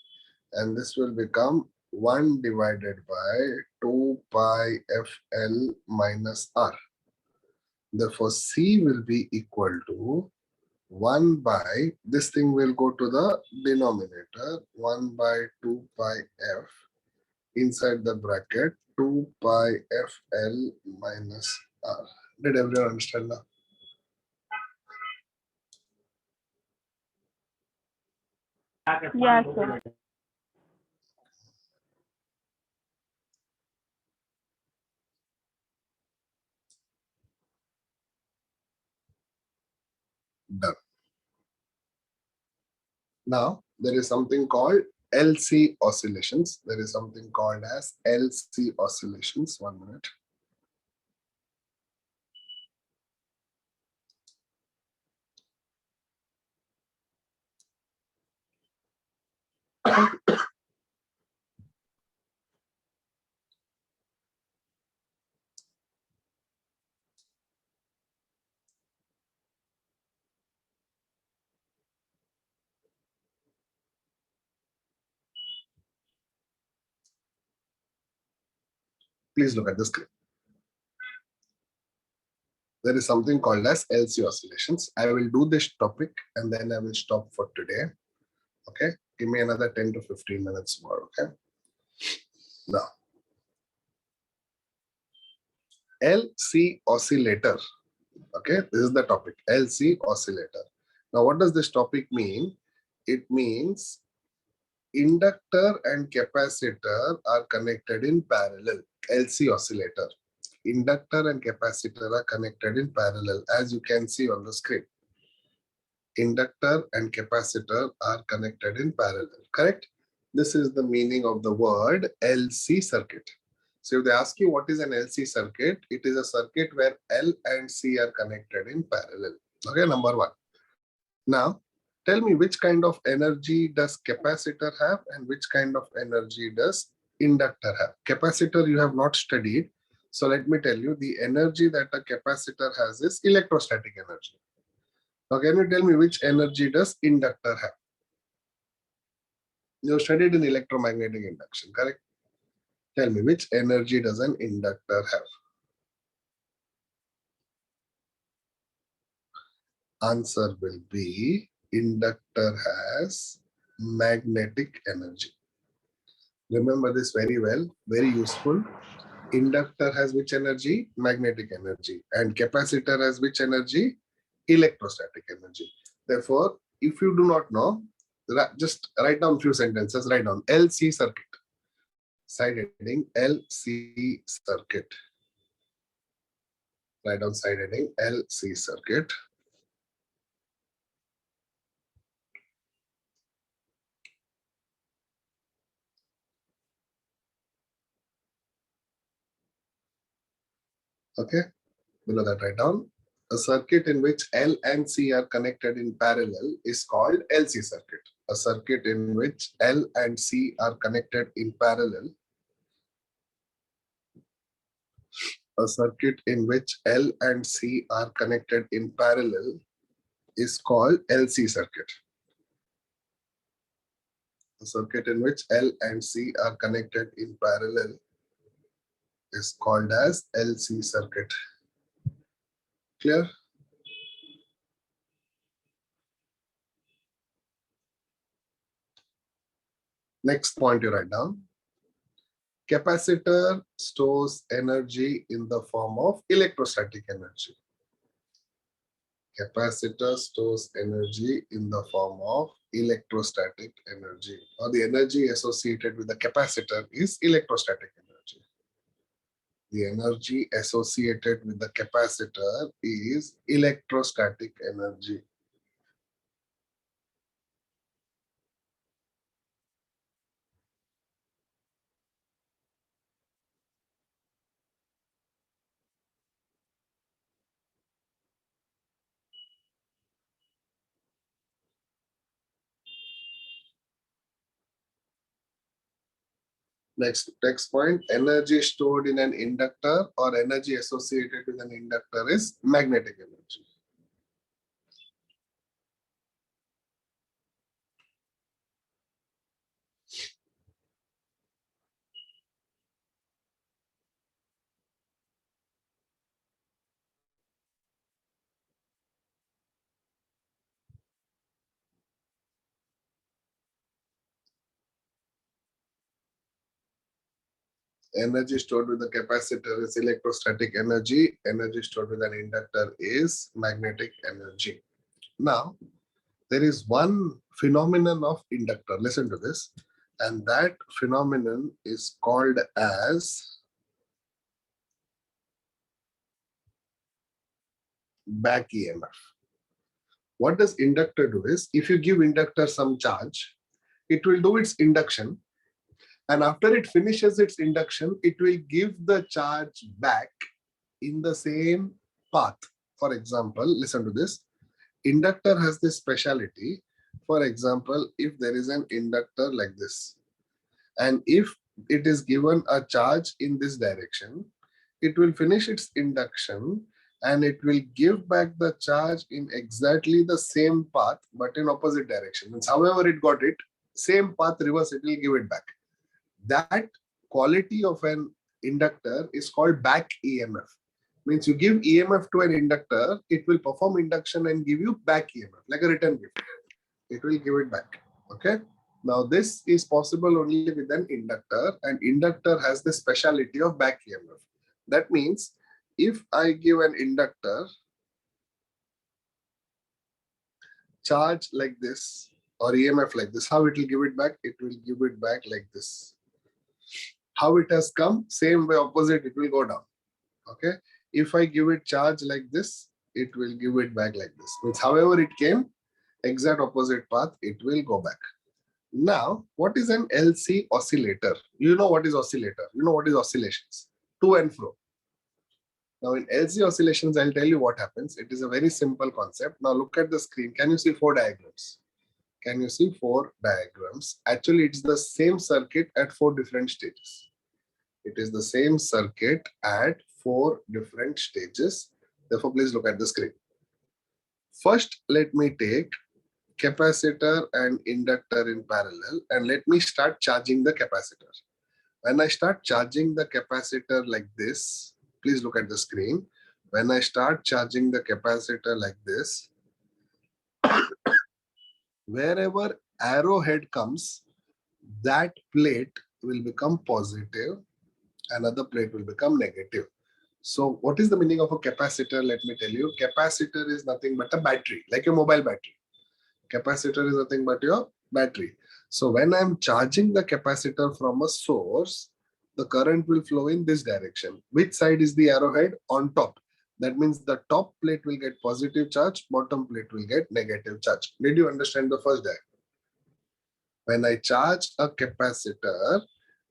and this will become 1 divided by 2 pi FL minus R. Therefore, C will be equal to 1 by, this thing will go to the denominator, 1 by 2 pi F inside the bracket, 2 pi FL minus R. Did everyone understand now? Yes, sir. Done. Now, there is something called LC oscillations. There is something called as LC oscillations. 1 minute. Please look at the screen. There is something called as LC oscillations. I will do this topic and then I will stop for today. Okay. Give me another 10 to 15 minutes more, okay? Now, LC oscillator. Okay, this is the topic, LC oscillator. Now, what does this topic mean? It means inductor and capacitor are connected in parallel. LC oscillator. Inductor and capacitor are connected in parallel, as you can see on the screen. Inductor and capacitor are connected in parallel, correct? This is the meaning of the word LC circuit. So if they ask you what is an LC circuit, it is a circuit where L and C are connected in parallel. Okay, number one. Now, tell me which kind of energy does capacitor have and which kind of energy does inductor have? Capacitor you have not studied. So let me tell you, the energy that a capacitor has is electrostatic energy. Now, can you tell me which energy does inductor have? You studied in electromagnetic induction, correct? Tell me which energy does an inductor have? Answer will be inductor has magnetic energy. Remember this very well, very useful. Inductor has which energy? Magnetic energy. And capacitor has which energy? Electrostatic energy. Therefore, if you do not know, just write down few sentences. Write down LC circuit. Side heading LC circuit. Write down side heading LC circuit. Okay, below that write down a circuit in which L and C are connected in parallel is called LC circuit. A circuit in which L and C are connected in parallel. A circuit in which L and C are connected in parallel is called LC circuit. A circuit in which L and C are connected in parallel is called as LC circuit. Clear? Next point you write down. Capacitor stores energy in the form of electrostatic energy. Capacitor stores energy in the form of electrostatic energy, or the energy associated with the capacitor is electrostatic energy. The energy associated with the capacitor is electrostatic energy. Next point, energy stored in an inductor or energy associated with an inductor is magnetic energy. Energy stored with the capacitor is electrostatic energy. Energy stored with an inductor is magnetic energy. Now, there is one phenomenon of inductor. Listen to this. And that phenomenon is called as back EMF. What does inductor do is, if you give inductor some charge, it will do its induction. And after it finishes its induction, it will give the charge back in the same path. For example, listen to this. Inductor has this speciality. For example, if there is an inductor like this, and if it is given a charge in this direction, it will finish its induction and it will give back the charge in exactly the same path, but in opposite direction. Means however it got it, same path reverse, it will give it back. That quality of an inductor is called back EMF. Means you give EMF to an inductor, it will perform induction and give you back EMF, like a return gift. It will give it back. Okay. Now this is possible only with an inductor, and inductor has the speciality of back EMF. That means if I give an inductor charge like this or EMF like this, how it will give it back? It will give it back like this. How it has come, same way opposite, it will go down. Okay. If I give it charge like this, it will give it back like this. Means however it came, exact opposite path, it will go back. Now, what is an LC oscillator? You know what is oscillator. You know what is oscillations. To and fro. Now in LC oscillations, I'll tell you what happens. It is a very simple concept. Now look at the screen. Can you see 4 diagrams? Can you see 4 diagrams? Actually, it's the same circuit at 4 different stages. It is the same circuit at 4 different stages. Therefore, please look at the screen. First, let me take capacitor and inductor in parallel and let me start charging the capacitor. When I start charging the capacitor like this, please look at the screen. When I start charging the capacitor like this, wherever arrowhead comes, that plate will become positive, another plate will become negative. So what is the meaning of a capacitor? Let me tell you. Capacitor is nothing but a battery, like a mobile battery. Capacitor is nothing but your battery. So when I'm charging the capacitor from a source, the current will flow in this direction. Which side is the arrowhead? On top. That means the top plate will get positive charge, bottom plate will get negative charge. Did you understand the first diagram? When I charge a capacitor,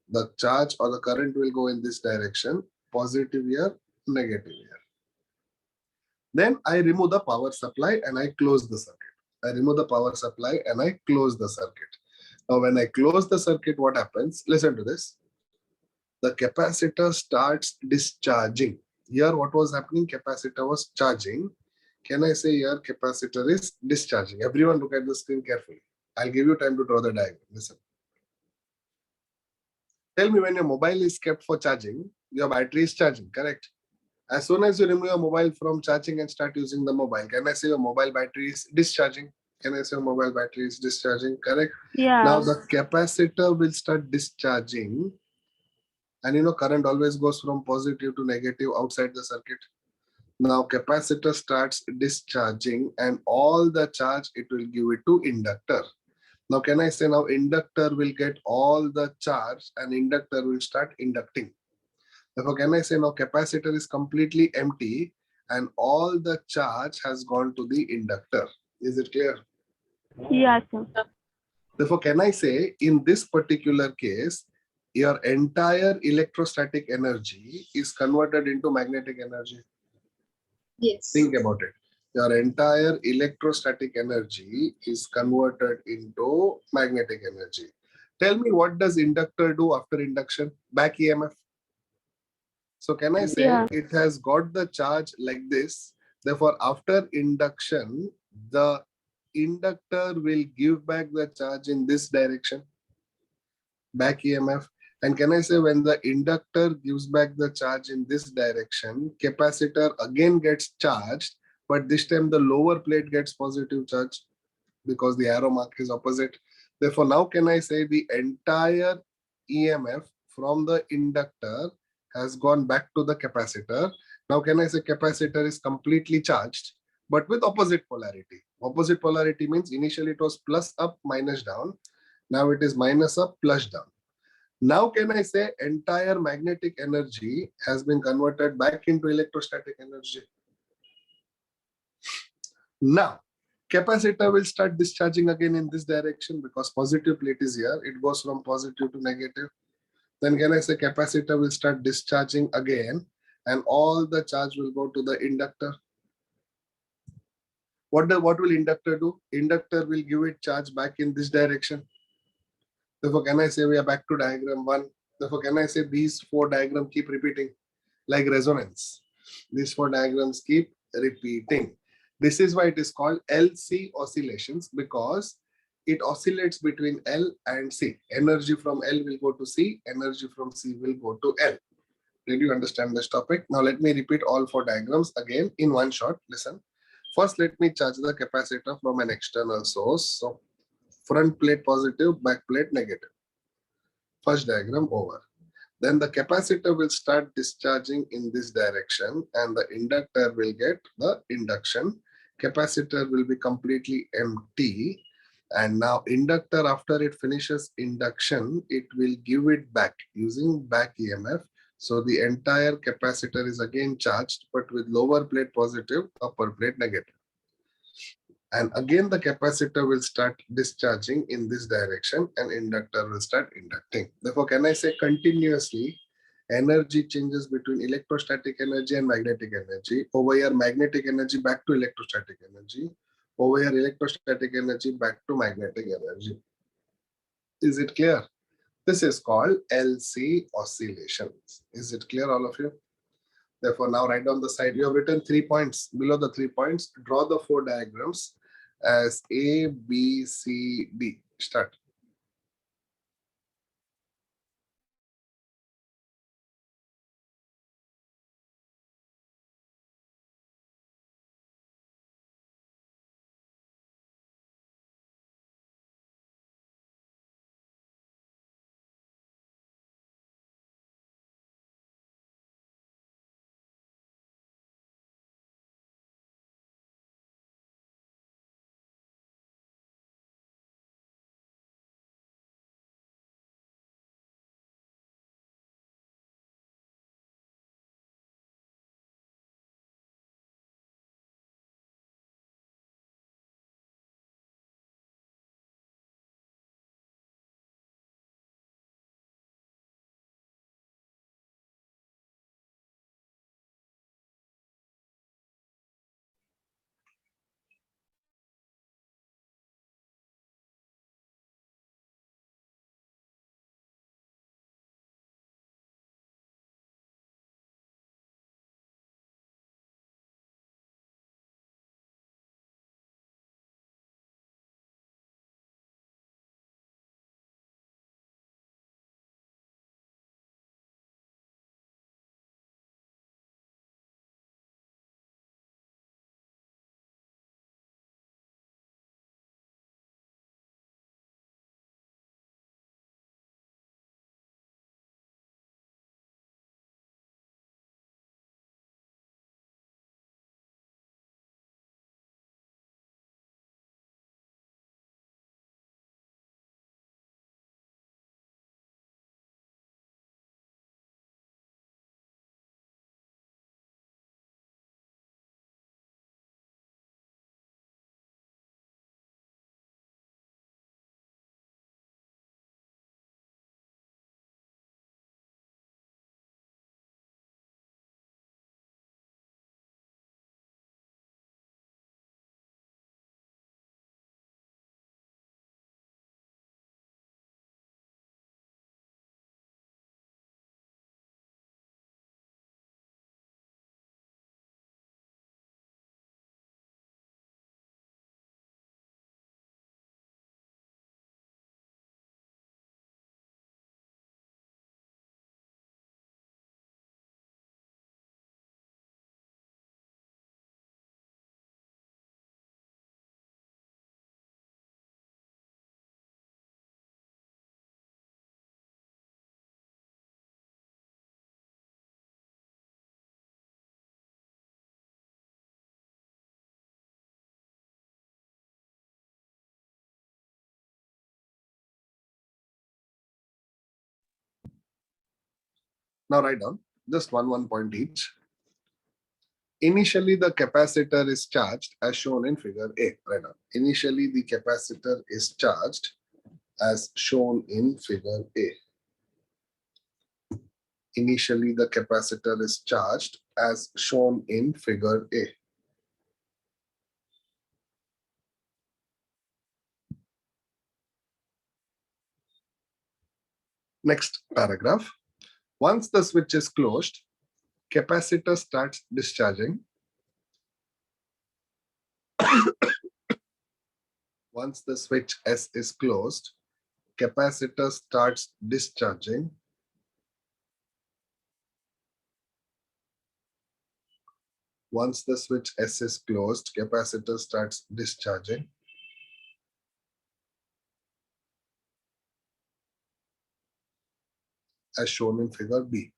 the charge or the current will go in this direction, positive here, negative here. Then I remove the power supply and I close the circuit. I remove the power supply and I close the circuit. Now when I close the circuit, what happens? Listen to this. The capacitor starts discharging. Here what was happening? Capacitor was charging. Can I say here capacitor is discharging? Everyone look at the screen carefully. I'll give you time to draw the diagram. Listen. Tell me, when your mobile is kept for charging, your battery is charging, correct? As soon as you remove your mobile from charging and start using the mobile, can I say your mobile battery is discharging? Can I say your mobile battery is discharging, correct? Yeah. Now the capacitor will start discharging, and you know current always goes from positive to negative outside the circuit. Now capacitor starts discharging and all the charge it will give it to inductor. Now can I say now inductor will get all the charge and inductor will start inducting. Therefore can I say now capacitor is completely empty and all the charge has gone to the inductor. Is it clear? Yes, sir. Therefore can I say in this particular case, your entire electrostatic energy is converted into magnetic energy. Yes. Think about it. Your entire electrostatic energy is converted into magnetic energy. Tell me, what does inductor do after induction? Back EMF. So can I say it has got the charge like this? Therefore, after induction, the inductor will give back the charge in this direction. Back EMF. And can I say when the inductor gives back the charge in this direction, capacitor again gets charged, but this time the lower plate gets positive charge because the arrow mark is opposite. Therefore, now can I say the entire EMF from the inductor has gone back to the capacitor. Now can I say capacitor is completely charged, but with opposite polarity. Opposite polarity means initially it was plus up, minus down. Now it is minus up, plus down. Now can I say entire magnetic energy has been converted back into electrostatic energy. Now, capacitor will start discharging again in this direction because positive plate is here. It goes from positive to negative. Then can I say capacitor will start discharging again and all the charge will go to the inductor. What will inductor do? Inductor will give it charge back in this direction. Therefore, can I say we are back to diagram 1? Therefore, can I say these 4 diagrams keep repeating like resonance? These 4 diagrams keep repeating. This is why it is called LC oscillations, because it oscillates between L and C. Energy from L will go to C, energy from C will go to L. Did you understand this topic? Now let me repeat all 4 diagrams again in one shot. Listen. First, let me charge the capacitor from an external source. So Front plate positive, back plate negative. First diagram over. Then the capacitor will start discharging in this direction and the inductor will get the induction. Capacitor will be completely empty. And now inductor, after it finishes induction, it will give it back using back EMF. So the entire capacitor is again charged, but with lower plate positive, upper plate negative. And again, the capacitor will start discharging in this direction and inductor will start inducting. Therefore, can I say continuously, energy changes between electrostatic energy and magnetic energy. Over here, magnetic energy back to electrostatic energy. Over here, electrostatic energy back to magnetic energy. Is it clear? This is called LC oscillations. Is it clear, all of you? Therefore, now write down the side. You have written 3 points. Below the 3 points, draw the 4 diagrams as A, B, C, D. Start. Now write down just one point each. Initially, the capacitor is charged as shown in figure A. Write down. Initially, the capacitor is charged as shown in figure A. Initially, the capacitor is charged as shown in figure A. Next paragraph. Once the switch is closed, capacitor starts discharging. Once the switch S is closed, capacitor starts discharging. Once the switch S is closed, capacitor starts discharging. as shown in figure B.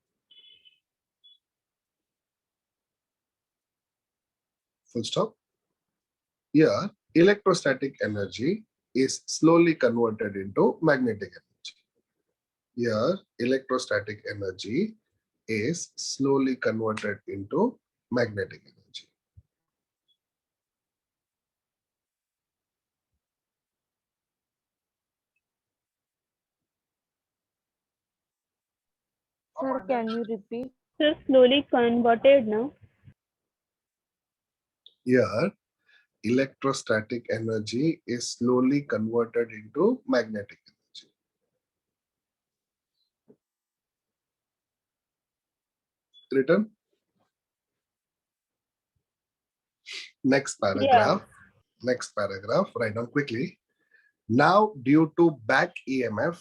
Full stop. Here, electrostatic energy is slowly converted into magnetic energy. Here, electrostatic energy is slowly converted into magnetic energy. Sir, can you repeat? Sir, slowly converted now. Here, electrostatic energy is slowly converted into magnetic energy. Written? Next paragraph. Next paragraph, write down quickly. Now, due to back EMF,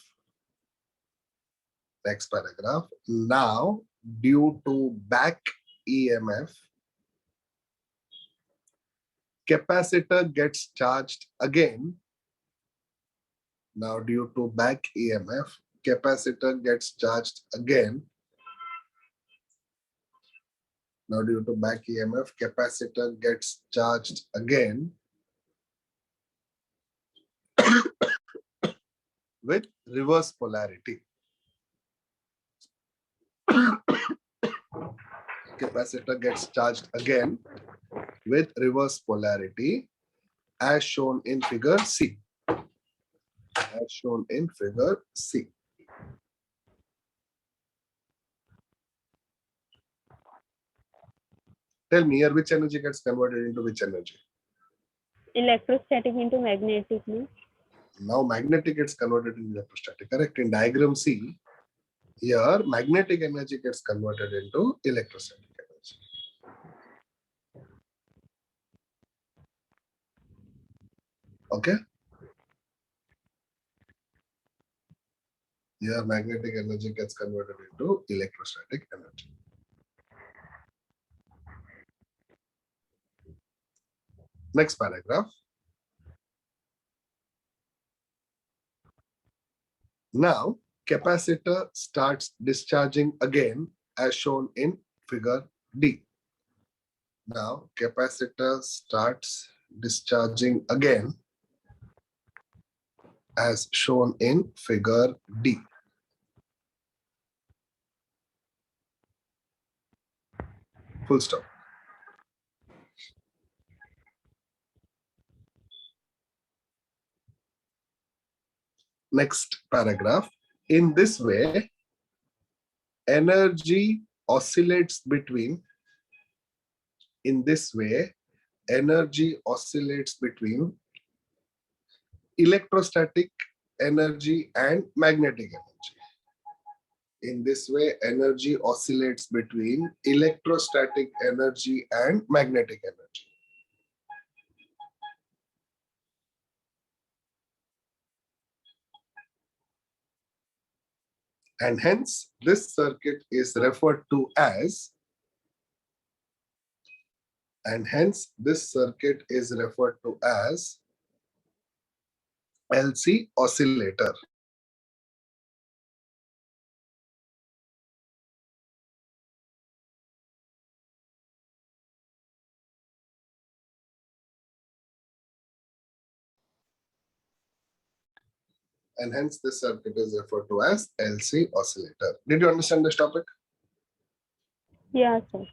next paragraph. Now, due to back EMF, capacitor gets charged again. Now, due to back EMF, capacitor gets charged again. Now, due to back EMF, capacitor gets charged again with reverse polarity. Capacitor gets charged again with reverse polarity as shown in figure C. As shown in figure C. Tell me here which energy gets converted into which energy? Electrostatic into magnetic. No? Now magnetic gets converted into electrostatic. Correct. In diagram C, here magnetic energy gets converted into electrostatic energy. Okay. Here magnetic energy gets converted into electrostatic energy. Next paragraph. Now, capacitor starts discharging again as shown in figure D. Now, capacitor starts discharging again as shown in figure D. Full stop. Next paragraph. In this way, energy oscillates between electrostatic energy and magnetic energy. In this way, energy oscillates between electrostatic energy and magnetic energy. And hence, this circuit is referred to as LC oscillator. And hence this circuit is referred to as LC oscillator. Did you understand this topic? Yeah, sir.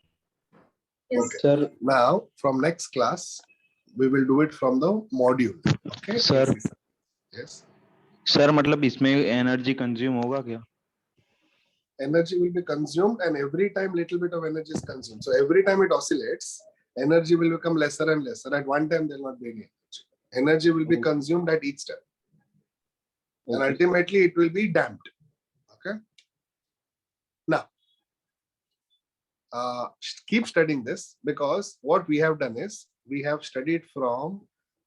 Yes. Okay. Sir, Now, from next class, we will do it from the module. Okay. Sir. Yes. Sir मतलब इसमें energy consume होगा क्या? Energy will be consumed, and every time little bit of energy is consumed. So every time it oscillates, energy will become lesser and lesser. At one time, there will not be any energy. Energy will be consumed at each step. And ultimately, it will be damped. Okay. Now, keep studying this, because what we have done is we have studied from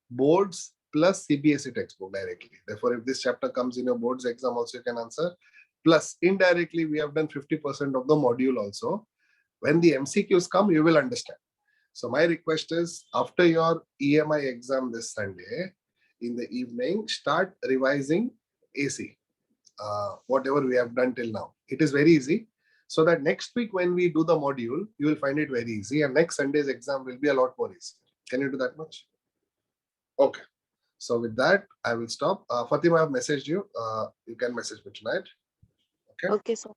boards plus CBSE textbook directly. Therefore, if this chapter comes in your boards exam also, you can answer. Plus, indirectly, we have done 50% of the module also. When the MCQs come, you will understand. So my request is, after your EMI exam this Sunday, in the evening, start revising AC. whatever we have done till now. It is very easy. So that next week when we do the module, you will find it very easy. And next Sunday's exam will be a lot more easy. Can you do that much? Okay. So with that, I will stop. Fatima, I have messaged you. You can message me tonight. Okay. Okay, sir.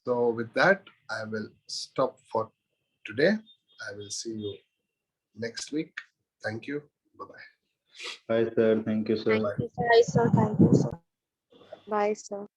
So with that, I will stop for today. I will see you next week. Thank you. Bye-bye. Bye, sir. Thank you, sir. Thank you, sir. Bye, sir. Thank you, sir. Bye, sir.